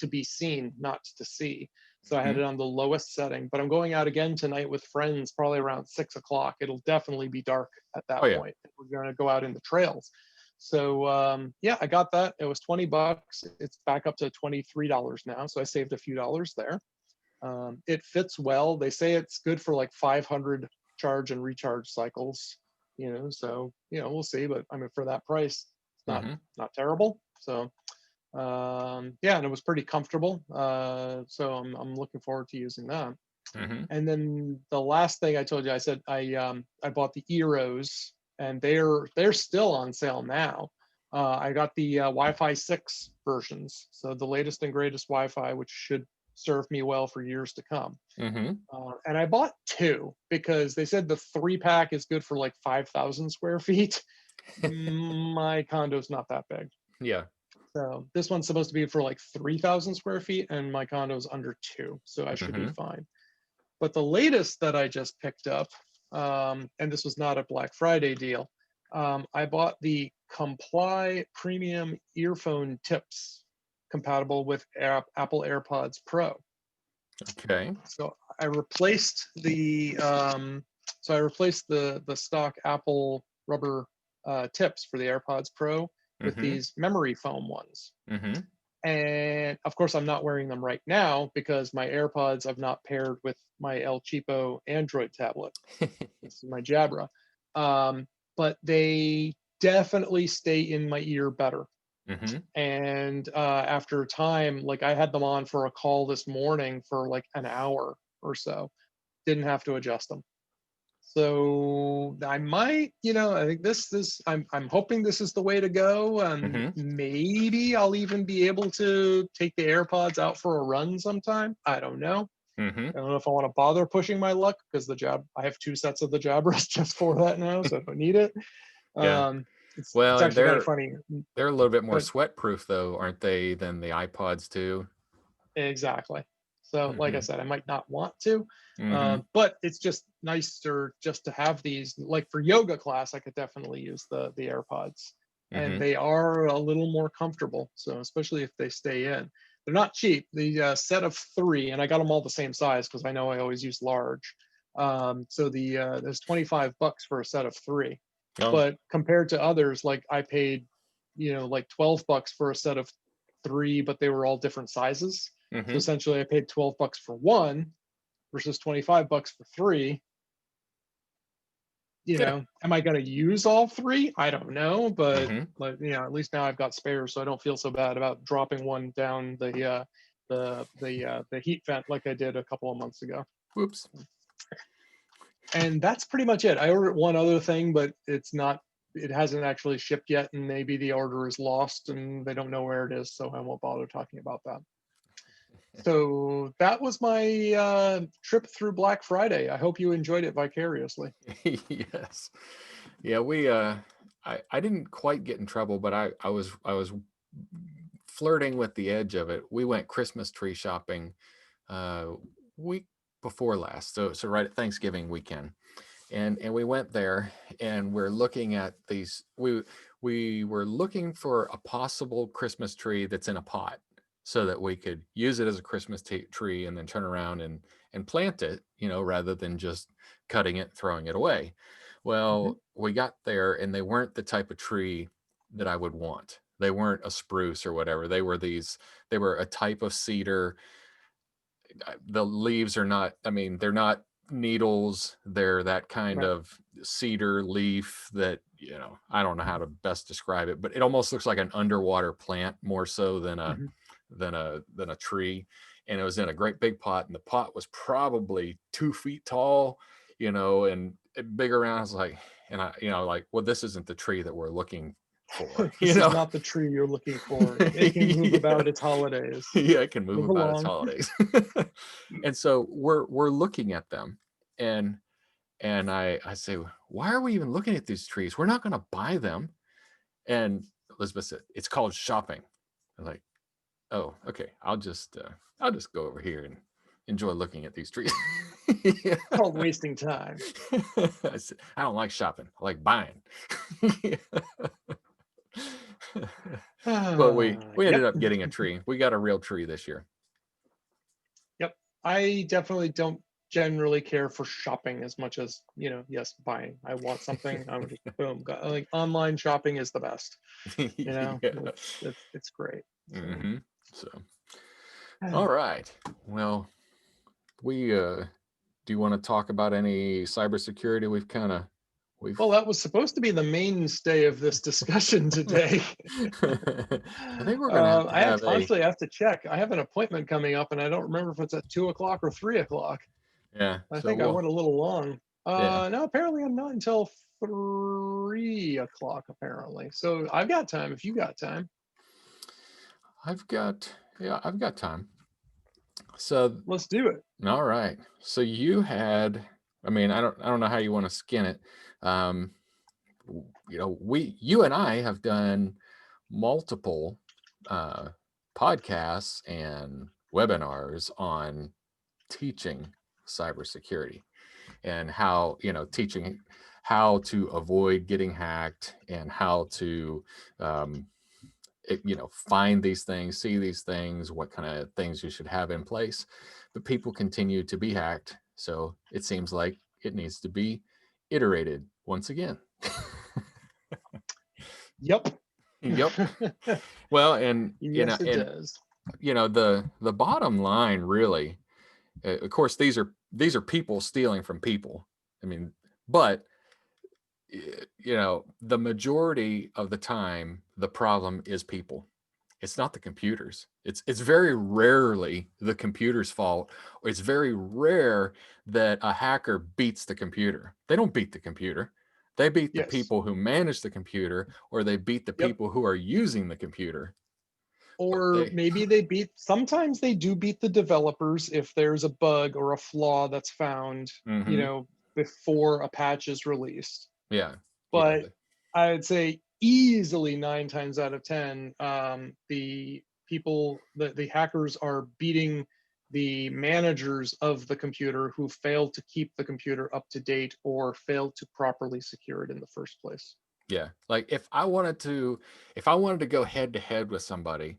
be seen, not to see. So I had it on the lowest setting, but I'm going out again tonight with friends, probably around 6 o'clock. It'll definitely be dark at that
Oh yeah.
point. We're going to go out in the trails. So yeah, I got that. It was $20. It's back up to $23 now. So I saved a few dollars there. It fits well. They say it's good for like 500 charge and recharge cycles. So we'll see. But I mean, for that price, it's
Mm-hmm.
not terrible. So yeah, and it was pretty comfortable. So I'm looking forward to using that.
Mm-hmm.
And then the last thing I told you, I said I bought the Eros, and they're still on sale now. I got the Wi-Fi 6 versions, so the latest and greatest Wi-Fi, which should serve me well for years to come.
Mm-hmm.
And I bought two because they said the 3-pack is good for like 5,000 square feet. My condo's not that big.
Yeah.
So this one's supposed to be for like 3,000 square feet, and my condo's under 2, so I should be
Mm-hmm.
fine. But the latest that I just picked up, and this was not a Black Friday deal, I bought the Comply Premium Earphone Tips compatible with Apple AirPods Pro.
Okay.
So I replaced the stock Apple rubber tips for the AirPods Pro with
Mm-hmm.
these memory foam ones.
Mm-hmm.
And of course, I'm not wearing them right now because my AirPods I've not paired with my El Cheapo Android tablet. This is my Jabra. But they definitely stay in my ear better.
Mm-hmm.
And after time, like I had them on for a call this morning for like an hour or so, didn't have to adjust them. So I might, I think I'm hoping this is the way to go.
Mm-hmm.
Maybe I'll even be able to take the AirPods out for a run sometime. I don't know.
Mm-hmm.
I don't know if I want to bother pushing my luck because I have 2 sets of the Jabras just for that now, so I don't need it.
Yeah.
Um, it's
Well, and
actually kind of funny.
they're a little bit more
But
sweat proof though, aren't they, than the iPods too?
exactly. So, like I
Mm-hmm.
said, I might not want to,
Mm-hmm.
but it's just nicer just to have these. Like for yoga class, I could definitely use the AirPods, and
Mm-hmm.
they are a little more comfortable. So, especially if they stay in, they're not cheap. The set of 3, and I got them all the same size because I know I always use large. So there's $25 for a set of 3,
Oh.
but compared to others, like I paid, like $12 for a set of 3, but they were all different sizes. So
Mm-hmm.
essentially, I paid $12 for one versus $25 for 3.
Yeah.
Am I going to use all 3? I don't know, but
Mm-hmm.
at least now I've got spares, so I don't feel so bad about dropping one down the heat vent like I did a couple of months ago.
Whoops.
And that's pretty much it. I ordered one other thing, but it hasn't actually shipped yet, and maybe the order is lost and they don't know where it is, so I won't bother talking about that. So that was my trip through Black Friday. I hope you enjoyed it vicariously.
Yes. Yeah, I didn't quite get in trouble, but I was flirting with the edge of it. We went Christmas tree shopping week before last. So right at Thanksgiving weekend. And we went there and we're looking at these we were looking for a possible Christmas tree that's in a pot so that we could use it as a Christmas tree and then turn around and plant it, rather than just cutting it, throwing it away.
Hmm.
Well, we got there and they weren't the type of tree that I would want. They weren't a spruce or whatever. They were a type of cedar. The leaves are not, I mean, they're not needles. They're that kind
Right.
of cedar leaf that, I don't know how to best describe it, but it almost looks like an underwater plant more so than a
Hmm.
than a tree. And it was in a great big pot, and the pot was probably 2 feet tall, and big around. I was like, and I, like, well, this isn't the tree that we're looking for,
This is not the tree you're looking for. It can move
yeah.
about its holidays.
Yeah, it can move
Move
about its
along.
holidays. And so we're looking at them, and I say, why are we even looking at these trees? We're not going to buy them. And Elizabeth said, it's called shopping. I'm like, oh, okay. I'll just go over here and enjoy looking at these trees. Yeah.
It's called wasting time.
I said, I don't like shopping. I like buying. Yeah. But we ended
Yep.
up getting a tree. We got a real tree this year.
Yep. I definitely don't generally care for shopping as much as, yes, buying. I want something, I'm just boom. Like online shopping is the best.
Yeah.
It's great. So
Hmm. So, all right. Well, we do you want to talk about any cybersecurity? We've
well, that was supposed to be the mainstay of this discussion today.
I think we're gonna have to have a
Honestly, I have to check. I have an appointment coming up, and I don't remember if it's at 2 o'clock or 3 o'clock.
yeah.
I
So
think I went a little long.
Yeah.
No, apparently I'm not until 3 o'clock, apparently. So I've got time if you got time.
I've got time. So,
Let's do it.
all right. So you had, I mean, I don't know how you want to skin it. Um, you and I have done multiple uh, podcasts and webinars on teaching cybersecurity and how, teaching how to avoid getting hacked and how to, um, find these things, see these things, what kind of things you should have in place. But people continue to be hacked. So it seems like it needs to be iterated once again.
Yep.
Yep. Well, and
Yes, it does.
the bottom line really, of course, these are people stealing from people. I mean, but the majority of the time, the problem is people. It's not the computers. It's very rarely the computer's fault, or it's very rare that a hacker beats the computer. They don't beat the computer. They beat the
Yes.
people who manage the computer, or they beat the
Yep.
people who are using the computer. But
Or
they,
maybe sometimes they do beat the developers if there's a bug or a flaw that's found,
mm-hmm,
before a patch is released.
yeah, yeah,
But I'd say easily 9 times out of 10, the hackers are beating the managers of the computer who failed to keep the computer up to date or failed to properly secure it in the first place.
yeah. Like if I wanted to go head to head with somebody,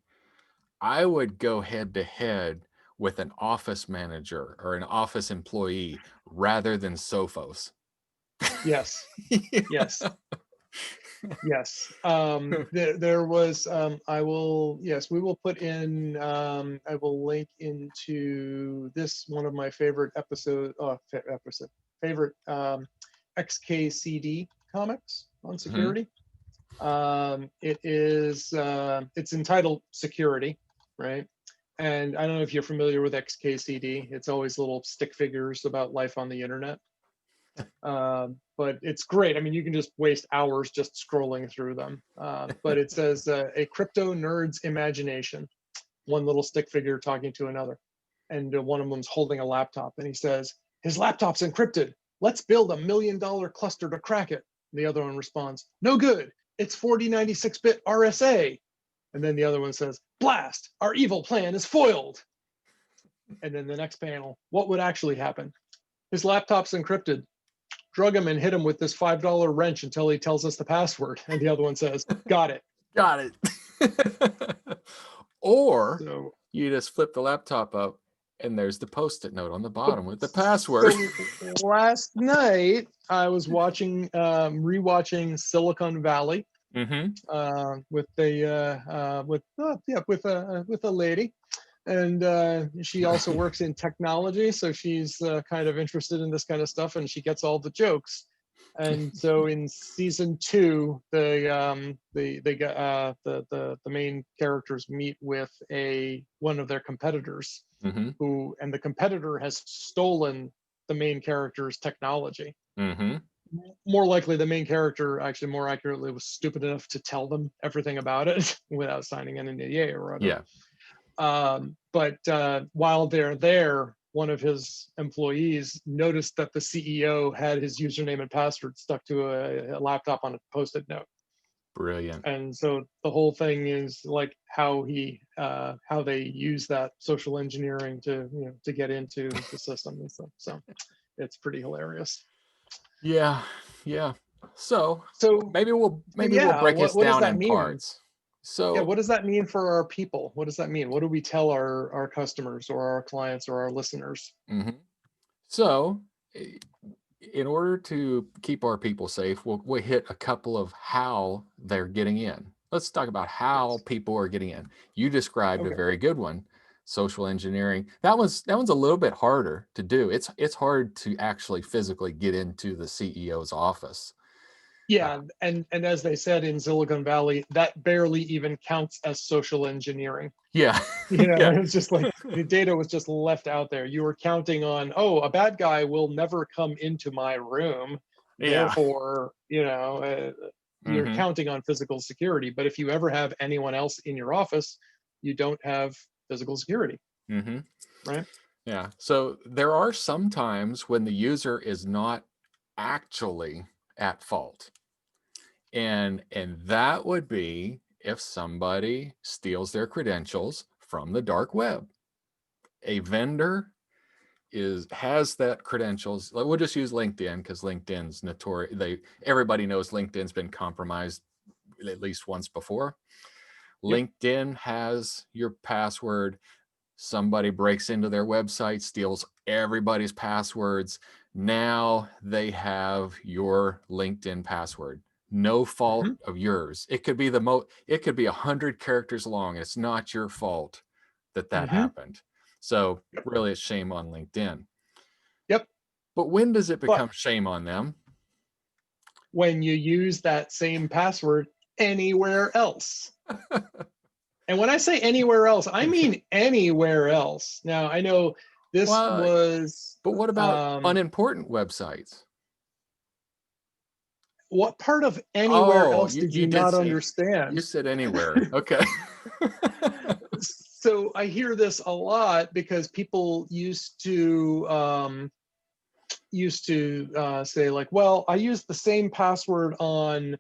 I would go head to head with an office manager or an office employee rather than Sophos.
Yes, yes. Yes. There was, yes, we will put in, I will link into this, one of my favorite favorite XKCD comics on
Mhm.
security. It's entitled Security, right? And I don't know if you're familiar with XKCD. It's always little stick figures about life on the internet. But it's great. I mean, you can just waste hours just scrolling through them. But it says a crypto nerd's imagination, one little stick figure talking to another. And one of them's holding a laptop and he says, his laptop's encrypted. Let's build $1 million cluster to crack it. The other one responds, no good. It's 4096-bit RSA. And then the other one says, blast, our evil plan is foiled. And then the next panel, what would actually happen? His laptop's encrypted. Drug him and hit him with this $5 wrench until he tells us the password. And the other one says, got it.
Got it. Or
So,
you just flip the laptop up and there's the post-it note on the bottom with the password.
so last night I was rewatching Silicon Valley
Mm-hmm.
with a lady, and she also works in technology, so she's kind of interested in this kind of stuff, and she gets all the jokes. And so in season 2, the main characters meet with one of their competitors,
Mm-hmm.
and the competitor has stolen the main character's technology.
Mm-hmm.
More likely, the main character, actually more accurately, was stupid enough to tell them everything about it without signing an NDA or whatever.
Yeah.
But while they're there, one of his employees noticed that the CEO had his username and password stuck to a laptop on a post-it note.
Brilliant.
And so the whole thing is like how they use that social engineering to get into the system and stuff. So it's pretty hilarious.
Yeah. Yeah. So
So,
maybe we'll
yeah,
break this
what does
down
that
in
mean?
parts.
Yeah,
So
what does that mean for our people? What does that mean? What do we tell our customers or our clients or our listeners?
mhm. So, in order to keep our people safe, we'll hit a couple of how they're getting in. Let's talk about how
Yes.
people are getting in. You described a
Okay.
very good one, social engineering. That one's a little bit harder to do. It's hard to actually physically get into the CEO's office.
Yeah, and as they said in Silicon Valley, that barely even counts as social engineering.
Yeah.
You know,
Yeah.
it was just like the data was just left out there. You were counting on, oh, a bad guy will never come into my room.
Yeah.
Therefore, you're
Hmm.
counting on physical security. But if you ever have anyone else in your office, you don't have physical security,
Hmm.
right?
Yeah. So there are some times when the user is not actually at fault. And that would be if somebody steals their credentials from the dark web. A vendor has that credentials. We'll just use LinkedIn because LinkedIn's notorious. Everybody knows LinkedIn's been compromised at least once before.
Yep.
LinkedIn has your password. Somebody breaks into their website, steals everybody's passwords. Now they have your LinkedIn password. No fault
Hmm.
of yours. It could be it could be 100 characters long. It's not your fault that that
Hmm.
happened. So
Yep.
really it's shame on LinkedIn.
Yep.
But when does it
But
become shame on them?
when you use that same password anywhere else. And when I say anywhere else, I mean anywhere else. Now, I know this
Well,
was
but what about unimportant websites?
what part of anywhere
Oh,
else
you,
did
you
you
did
not
say you
understand?
said anywhere. Okay.
So I hear this a lot because people used to say like, well, I use the same password on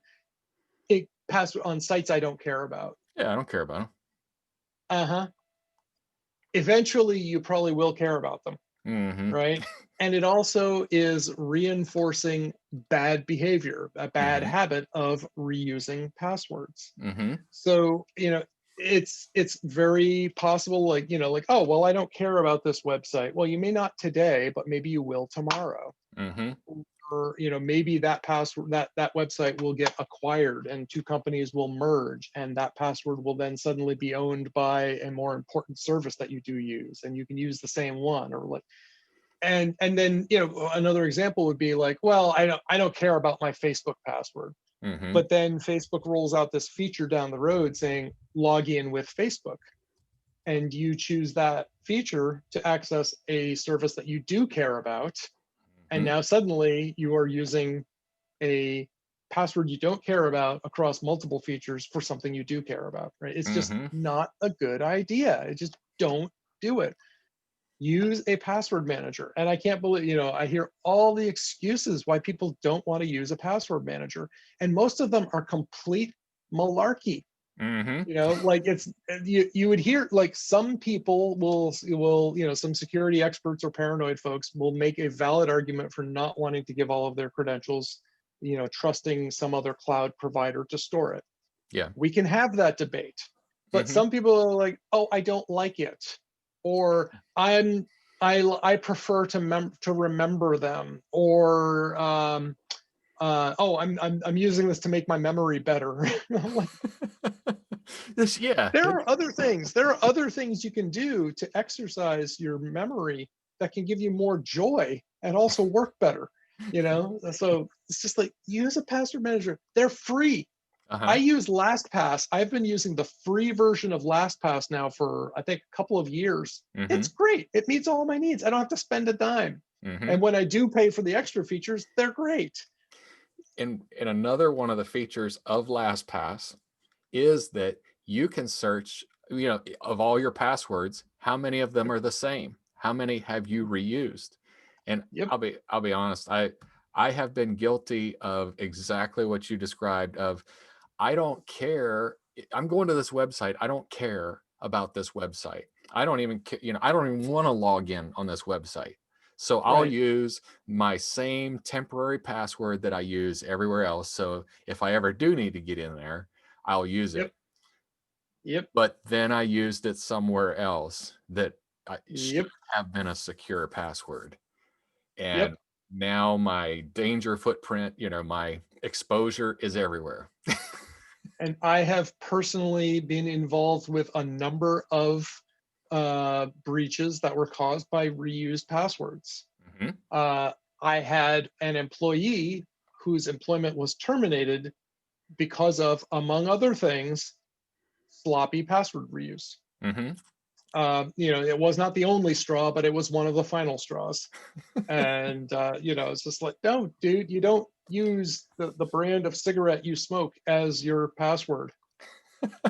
password on sites I don't care about.
Yeah, I don't care about them.
Uh-huh. Eventually you probably will care about them,
Hmm.
right? And it also is reinforcing bad behavior, a bad
Hmm.
habit of reusing passwords.
Hmm.
So, it's very possible, like, like, oh, well, I don't care about this website. Well, you may not today, but maybe you will tomorrow.
Hmm.
Or, maybe that password, that website will get acquired and two companies will merge, and that password will then suddenly be owned by a more important service that you do use, and you can use the same one, or like, and then, another example would be like, well, I don't care about my Facebook password.
Hmm.
But then Facebook rolls out this feature down the road saying log in with Facebook, and you choose that feature to access a service that you do care about, and
Hmm.
now suddenly you are using a password you don't care about across multiple features for something you do care about, right? It's just
Hmm.
not a good idea. It just don't do it. Use a password manager. And I can't believe, I hear all the excuses why people don't want to use a password manager. And most of them are complete malarkey.
Hmm.
Like you would hear, like, some people will, some security experts or paranoid folks will make a valid argument for not wanting to give all of their credentials, trusting some other cloud provider to store it.
Yeah.
We can have that debate. But
Hmm.
some people are like, oh, I don't like it, or I prefer to remember them, or oh, I'm using this to make my memory better. I'm like,
This, yeah.
there are other things you can do to exercise your memory that can give you more joy and also work better. So it's just like, use a password manager. They're free. I
Uh-huh.
use LastPass. I've been using the free version of LastPass now for, I think, a couple of years.
Hmm.
It's great. It meets all my needs. I don't have to spend a dime. And
Hmm.
when I do pay for the extra features, they're great.
And another one of the features of LastPass is that you can search, of all your passwords, how many of them
Yep.
are the same? How many have you reused? And
Yep.
I'll be honest, I have been guilty of exactly what you described of I don't care. I'm going to this website. I don't care about this website. I don't even I don't even want to log in on this website. So I'll
Right.
use my same temporary password that I use everywhere else. So if I ever do need to get in there, I'll use it.
Yep. Yep.
But then I used it somewhere else that should
Yep.
have been a secure password. And
Yep.
now my danger footprint, my exposure is everywhere.
And I have personally been involved with a number of breaches that were caused by reused passwords.
Hmm.
Uh, I had an employee whose employment was terminated because of, among other things, sloppy password reuse.
Mm-hmm.
It was not the only straw, but it was one of the final straws. And it's just like, no, dude, you don't use the brand of cigarette you smoke as your password.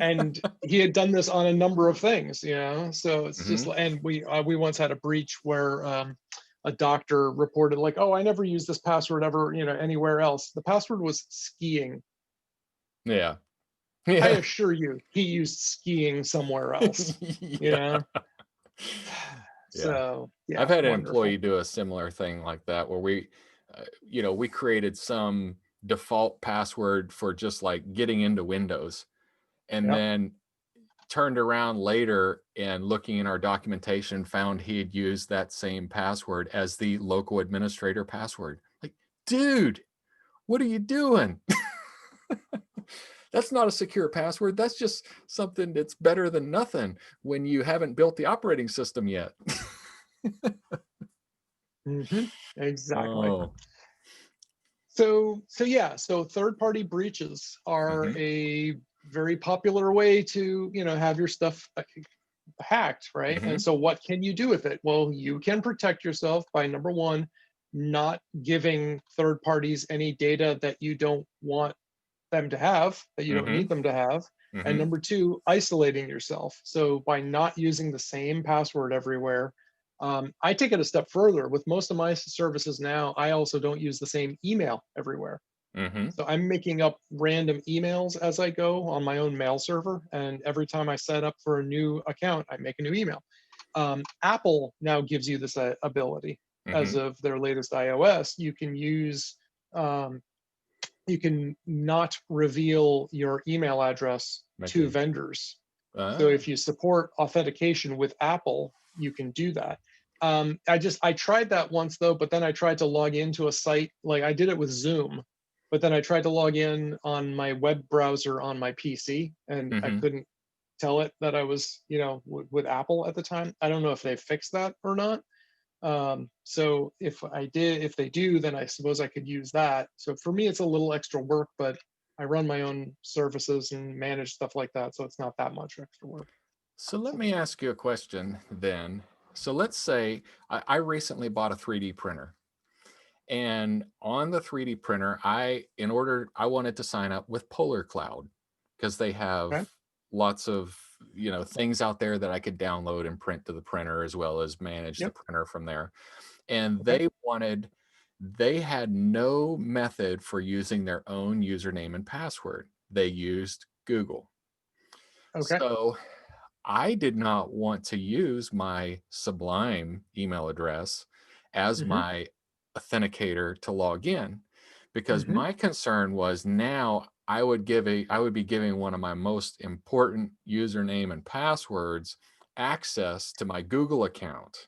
And he had done this on a number of things, so it's just,
Mm-hmm.
and we once had a breach where a doctor reported like, oh, I never used this password ever, anywhere else. The password was skiing.
Yeah.
I
Yeah.
assure you he used skiing somewhere else, you
Yeah.
know
Yeah.
so
I've
yeah,
had an
wonderful.
employee do a similar thing like that where we created some default password for just like getting into Windows, and
Yep.
then turned around later and looking in our documentation found he had used that same password as the local administrator password. Like, dude, what are you doing? That's not a secure password. That's just something that's better than nothing when you haven't built the operating system yet.
Exactly.
Oh.
So yeah, so third party breaches are
Hmm.
a very popular way to have your stuff hacked, right? And
Hmm.
so what can you do with it? Well, you can protect yourself by, number one, not giving third parties any data that you don't want them to have, that you don't
Hmm.
need them to have. And
Hmm.
number two, isolating yourself. So by not using the same password everywhere, I take it a step further. With most of my services now, I also don't use the same email everywhere.
Hmm.
So I'm making up random emails as I go on my own mail server. And every time I set up for a new account, I make a new email. Apple now gives you this ability. As
Hmm.
of their latest iOS, um, you can not reveal your email address
Make
to
it.
vendors. So
Ah.
if you support authentication with Apple, you can do that. I tried that once though, but then I tried to log into a site, like I did it with Zoom, but then I tried to log in on my web browser on my PC, and I
Hmm.
couldn't tell it that I was, with Apple at the time. I don't know if they fixed that or not. So if they do, then I suppose I could use that. So for me, it's a little extra work, but I run my own services and manage stuff like that, so it's not that much extra work.
So let me ask you a question then. So let's say I recently bought a 3D printer. And on the 3D printer, I wanted to sign up with Polar Cloud because they have
Okay.
lots of, things out there that I could download and print to the printer as well as manage the
Yep.
printer from there. And
Okay.
they had no method for using their own username and password. They used Google.
Okay.
So I did not want to use my Sublime email address as
Mm-hmm.
my authenticator to log in because
Mm-hmm.
my concern was now I would be giving one of my most important username and passwords access to my Google account.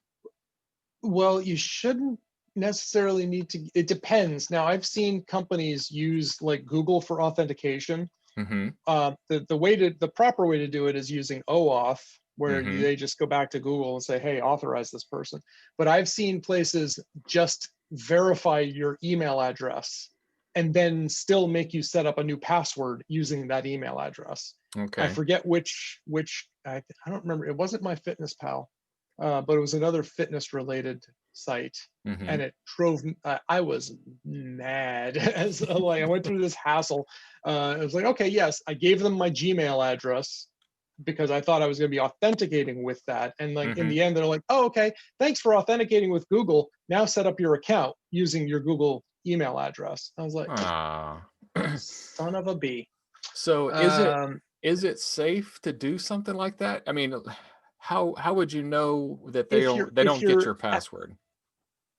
Well, you shouldn't necessarily need to. It depends. Now, I've seen companies use like Google for authentication.
Mhm.
The proper way to do it is using OAuth, where
Mhm.
they just go back to Google and say, "Hey, authorize this person." But I've seen places just verify your email address and then still make you set up a new password using that email address. I
Okay.
forget which I don't remember. It wasn't my Fitness Pal, but it was another fitness related site, and
Mhm.
it drove. I was mad as like I went through this hassle. It was like, okay, yes, I gave them my Gmail address because I thought I was going to be authenticating with that, and like in
Mhm.
the end, they're like, oh, okay, thanks for authenticating with Google. Now set up your account using your Google email address. I was like,
Ah.
son of a b.
So
Um,
is it safe to do something like that? I mean, how would you know that
if you're
they
if
don't get
you're
your password?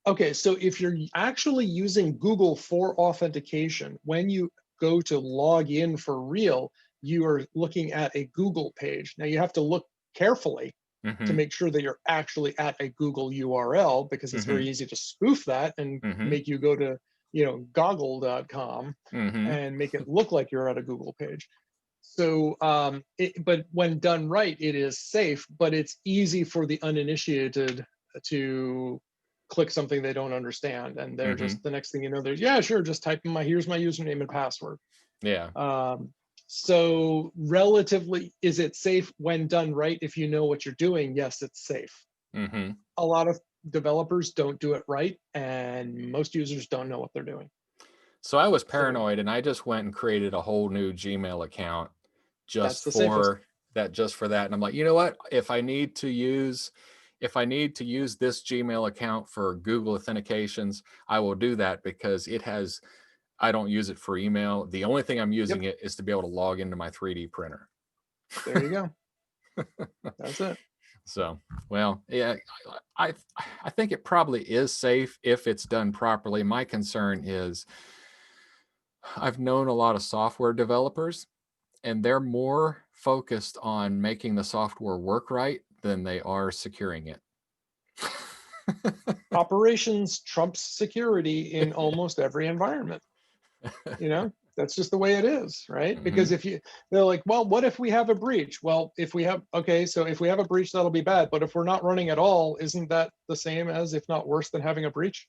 Okay, so if you're actually using Google for authentication, when you go to log in for real, you are looking at a Google page. Now you have to look carefully to
Mhm.
make sure that you're actually at a Google URL, because it's very
Mhm.
easy to spoof that and
Mhm.
make you go to, goggle.com
Mhm.
and make it look like you're at a Google page. So, but when done right, it is safe, but it's easy for the uninitiated to click something they don't understand, and they're
Mm-hmm.
just, the next thing you know, there's, yeah, sure, just type in here's my username and password.
Yeah.
So relatively, is it safe when done right? If you know what you're doing, yes, it's safe.
Mm-hmm.
A lot of developers don't do it right, and most users don't know what they're doing.
So I was
So
paranoid, and I just went and created a whole new Gmail account
that's
just
the safest.
for that. And I'm like, you know what? If I need to use this Gmail account for Google authentications, I will do that, because I don't use it for email. The only thing I'm
Yep,
using it is to be able to log into my 3D printer.
there you go. That's it.
So, well, yeah, I I think it probably is safe if it's done properly. My concern is I've known a lot of software developers, and they're more focused on making the software work right than they are securing it.
Operations trumps security in almost every environment. You know, that's just the way it is, right?
Hmm.
Because if you, they're like, well, what if we have a breach? Well, if we have, okay, so if we have a breach, that'll be bad. But if we're not running at all, isn't that the same as, if not worse than having a breach?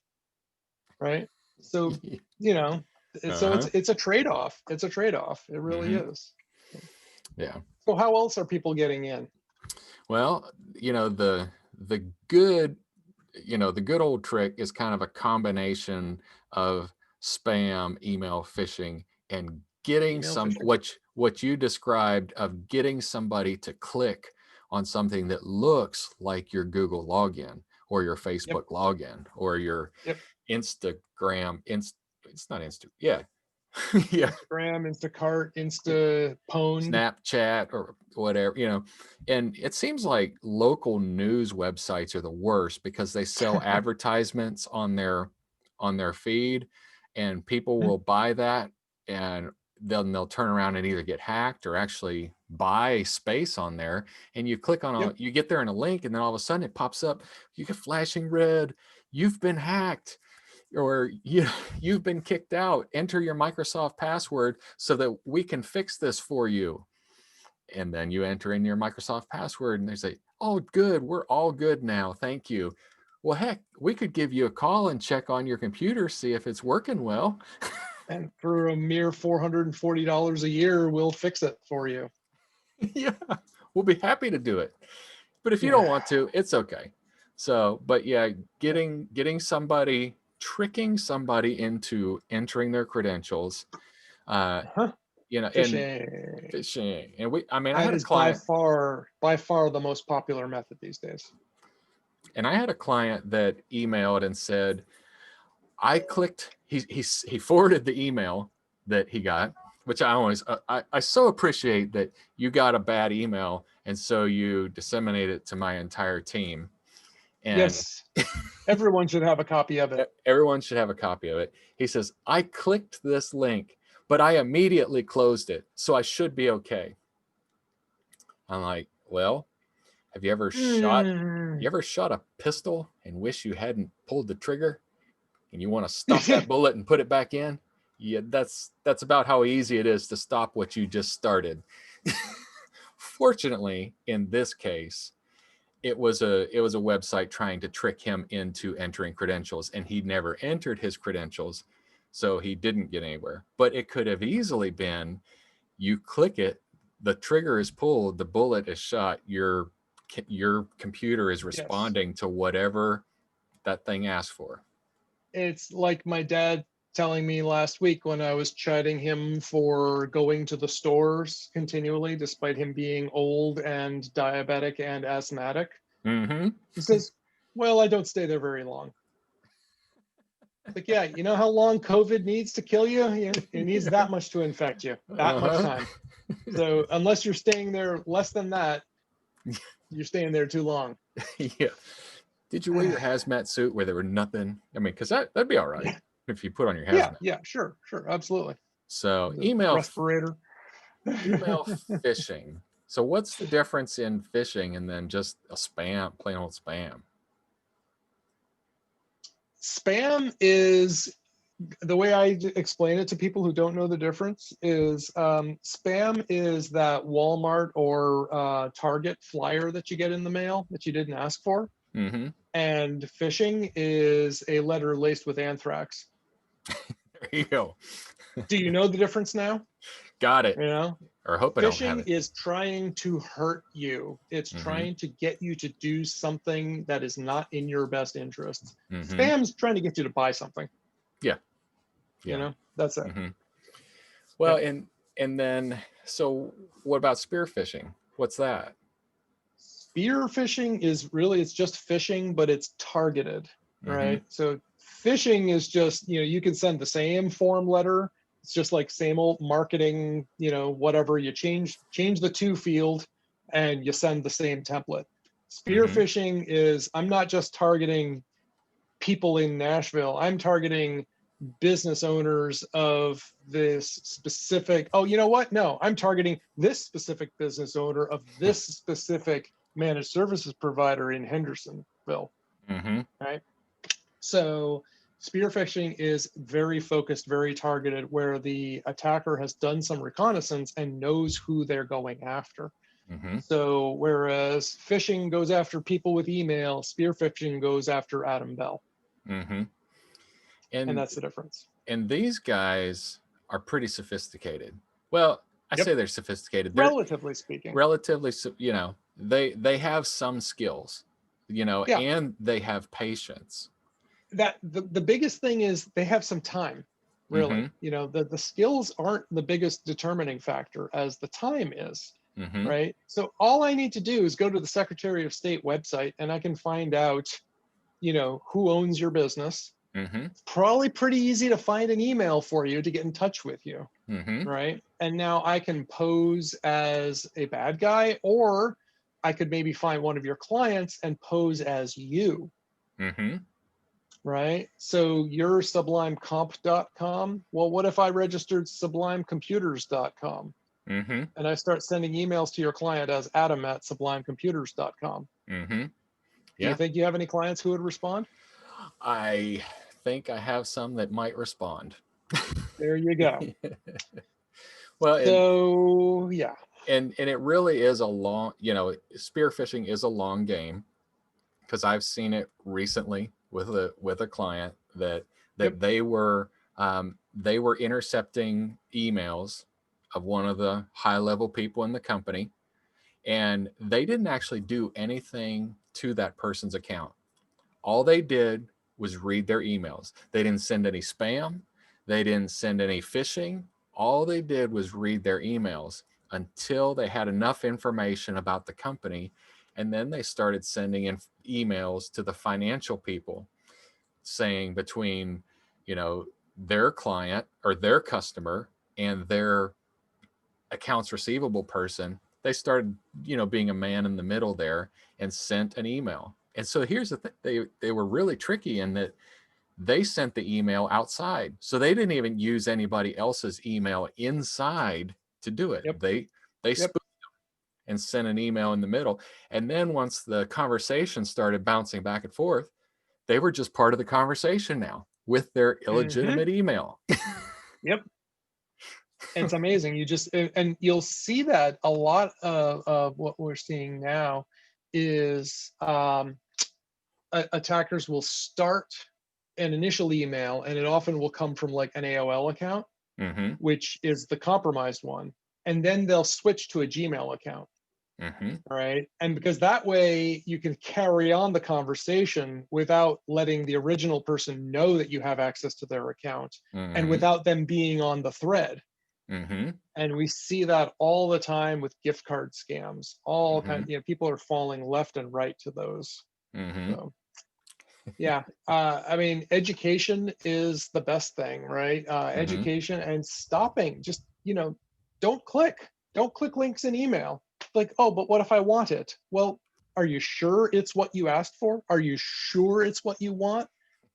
Right. So, you know, so
Uh-huh.
it's a trade-off. It's a trade-off. It really
Hmm.
is.
Yeah.
So how else are people getting in?
Well, the good the good old trick is kind of a combination of spam, email phishing, and getting
Email phishing.
what you described of getting somebody to click on something that looks like your Google login or your
Yep.
Facebook login or your
Yep.
it's not Insta. Yeah. Yeah.
Instagram, Instacart, Insta pwned.
Snapchat or whatever, and it seems like local news websites are the worst because they sell advertisements on their feed, and people will buy that, and then they'll turn around and either get hacked or actually buy space on there. And you click on
Yep.
you get there in a link, and then all of a sudden it pops up, you get flashing red, you've been hacked, or you've been kicked out, enter your Microsoft password so that we can fix this for you. And then you enter in your Microsoft password, and they say, oh good, we're all good now, thank you. Well, heck, we could give you a call and check on your computer, see if it's working well.
And for a mere $440 a year, we'll fix it for you.
Yeah, we'll be happy to do it, but if you don't
Yeah.
want to, it's okay. So, but yeah, tricking somebody into entering their credentials, uh
Uh-huh.
and
Phishing.
phishing. And I mean,
That is by far the most popular method these days.
I had a client that emailed and said, I clicked, he forwarded the email that he got, which I always, I so appreciate that you got a bad email. And so you disseminate it to my entire team. And
Yes, everyone should have a copy of it.
everyone should have a copy of it. He says, I clicked this link, but I immediately closed it. So I should be okay. I'm like, well, have
Hmm.
you ever shot a pistol and wish you hadn't pulled the trigger, and you want to stop that bullet and put it back in? Yeah, that's about how easy it is to stop what you just started. Fortunately, in this case, it was a website trying to trick him into entering credentials, and he never entered his credentials, so he didn't get anywhere. But it could have easily been, you click it, the trigger is pulled, the bullet is shot, your computer is
Yes.
responding to whatever that thing asked for.
It's like my dad telling me last week when I was chiding him for going to the stores continually, despite him being old and diabetic and asthmatic.
Mm-hmm.
He says, well, I don't stay there very long. Like, yeah, you know how long COVID needs to kill you? Yeah, it needs that much to infect you, that much
Uh-huh.
time. So unless you're staying there less than that, you're staying there too long.
Yeah. Did you wear your hazmat suit where there were nothing? I mean, because that'd be all right
Yeah,
if you put on your
yeah,
hazmat.
yeah, sure, sure, absolutely.
So
The respirator.
email phishing. So what's the difference in phishing and then just a spam, plain old spam?
Spam is, the way I explain it to people who don't know the difference is, spam is that Walmart or Target flyer that you get in the mail that you didn't ask for.
Mm-hmm.
and phishing is a letter laced with anthrax.
There you go.
Do you know the difference now?
Got it.
You know,
Or hope I don't have
phishing
it.
is trying to hurt you. It's
Mm-hmm.
trying to get you to do something that is not in your best interests.
Mm-hmm.
Spam's trying to get you to buy something.
Yeah.
You
Yeah.
know, that's it.
Mm-hmm. Well,
Yep.
and then so what about spear phishing? What's that?
Spear phishing is really, it's just phishing, but it's targeted,
Mm-hmm.
right? So phishing is just, you can send the same form letter. It's just like same old marketing, whatever. You change the to field and you send the same template. Spear
Mm-hmm.
phishing is, I'm not just targeting people in Nashville. I'm targeting business owners of this specific, oh, you know what? No, I'm targeting this specific business owner of this specific managed services provider in Hendersonville,
Mm-hmm.
right? So spear phishing is very focused, very targeted, where the attacker has done some reconnaissance and knows who they're going after.
Mm-hmm.
So whereas phishing goes after people with email, spear phishing goes after Adam Bell.
Mm-hmm.
And
And
that's the difference.
and these guys are pretty sophisticated. Well, I
Yep.
say they're sophisticated. They're
Relatively speaking.
relatively, they have some skills,
Yeah.
and they have patience.
That the biggest thing is they have some time,
Mm-hmm.
really. The skills aren't the biggest determining factor as the time is,
Mm-hmm.
right? So all I need to do is go to the Secretary of State website and I can find out, who owns your business.
Mm-hmm.
It's probably pretty easy to find an email for you to get in touch with you,
Mm-hmm.
right? And now I can pose as a bad guy, or I could maybe find one of your clients and pose as you,
Mm-hmm.
right? So you're sublimecomp.com. Well, what if I registered sublimecomputers.com
Mm-hmm.
and I start sending emails to your client as Adam at sublimecomputers.com?
Mm-hmm.
Do you
Yeah.
think you have any clients who would respond?
I think I have some that might respond.
There you go.
Well,
So, yeah.
and it really is a long, spear phishing is a long game, because I've seen it recently with a client
Yep.
that they were intercepting emails of one of the high level people in the company, and they didn't actually do anything to that person's account. All they did was read their emails. They didn't send any spam. They didn't send any phishing. All they did was read their emails until they had enough information about the company. And then they started sending in emails to the financial people saying between, their client or their customer and their accounts receivable person, they started, being a man in the middle there and sent an email. And so here's the thing, they were really tricky in that they sent the email outside. So they didn't even use anybody else's email inside to do it.
Yep.
They
Yep.
spoofed and sent an email in the middle. And then once the conversation started bouncing back and forth, they were just part of the conversation now with their
Mm-hmm.
illegitimate email.
Yep. It's amazing. And you'll see that a lot of what we're seeing now is attackers will start an initial email, and it often will come from like an AOL account,
Mm-hmm.
which is the compromised one. And then they'll switch to a Gmail account.
Mm-hmm.
All right. And because that way you can carry on the conversation without letting the original person know that you have access to their account and
Mm-hmm.
without them being on the thread.
Mm-hmm.
And we see that all the time with gift card scams. All
Mm-hmm.
kind, people are falling left and right to those.
Mm-hmm.
So yeah, I mean, education is the best thing, right?
Mm-hmm.
Education and stopping. Just don't click links in email. Like, oh, but what if I want it? Well, are you sure it's what you asked for? Are you sure it's what you want?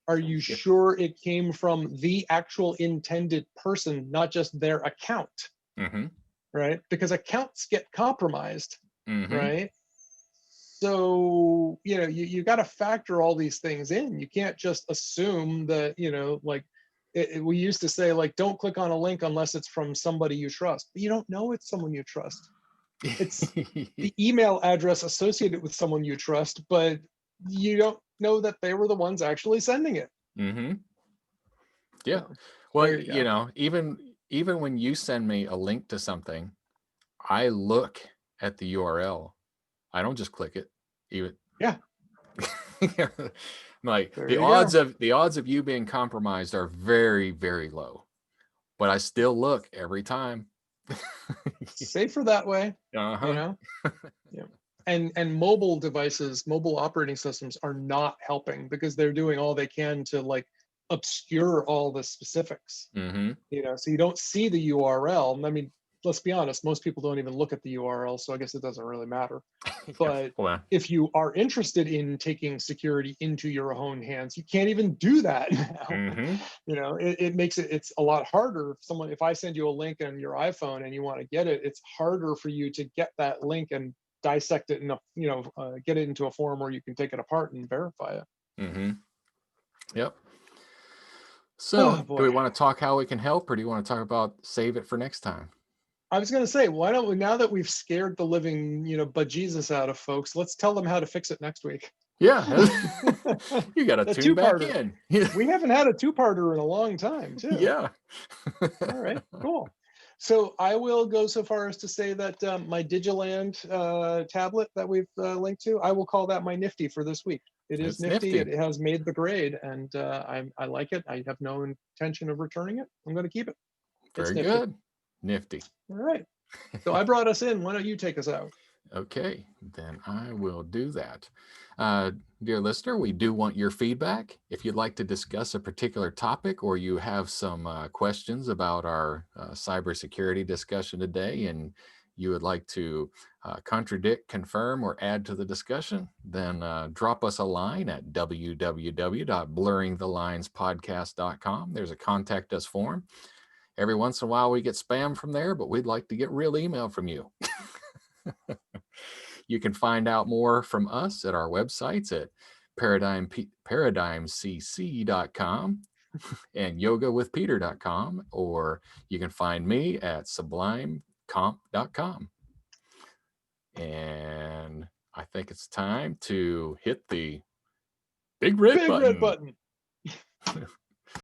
Are you
Yeah.
sure it came from the actual intended person, not just their account?
Mm-hmm.
Right? Because accounts get compromised,
Mm-hmm.
right? So you got to factor all these things in. You can't just assume that like we used to say, like, don't click on a link unless it's from somebody you trust. But you don't know it's someone you trust. It's the email address associated with someone you trust, but you don't know that they were the ones actually sending it.
Mm-hmm. Yeah.
So
Well,
there you go.
even when you send me a link to something, I look at the URL. I don't just click it. Even
Yeah,
like
there you go.
the odds of you being compromised are very, very low. But I still look every time.
Safer that way, you
Uh-huh.
know? Yeah. And mobile devices, mobile operating systems are not helping because they're doing all they can to like obscure all the specifics.
Mm-hmm.
So you don't see the URL. I mean, let's be honest, most people don't even look at the URL, so I guess it doesn't really matter.
Yeah.
But
Well,
if you are interested in taking security into your own hands, you can't even do that now.
mm-hmm.
It makes it's a lot harder. If I send you a link on your iPhone and you want to get it, it's harder for you to get that link and dissect it and get it into a form where you can take it apart and verify it.
Mm-hmm. Yep.
Oh
So, do we
boy.
want to talk how we can help, or do you want to talk about save it for next time?
I was going to say, why don't we, now that we've scared the living, bejesus out of folks, let's tell them how to fix it next week.
Yeah. You got to
A
tune back
two-parter.
in.
We haven't had a two-parter in a long time, too.
Yeah.
All right, cool. So I will go so far as to say that my Digiland tablet that we've linked to, I will call that my Nifty for this week. It is
It's
nifty. It
nifty.
has made the grade, and I like it. I have no intention of returning it. I'm going to keep it. It's
Very
nifty.
good. Nifty.
All right. So I brought us in. Why don't you take us out?
Okay, then I will do that. Uh, Dear listener, we do want your feedback. If you'd like to discuss a particular topic or you have some questions about our cybersecurity discussion today and you would like to contradict, confirm, or add to the discussion, then drop us a line at www.blurringthelinespodcast.com. There's a contact us form. Every once in a while we get spam from there, but we'd like to get real email from you. You can find out more from us at our websites at paradigmcc.com and yogawithpeter.com, or you can find me at sublimecomp.com. And I think it's time to hit the big red
Big red
button.
button.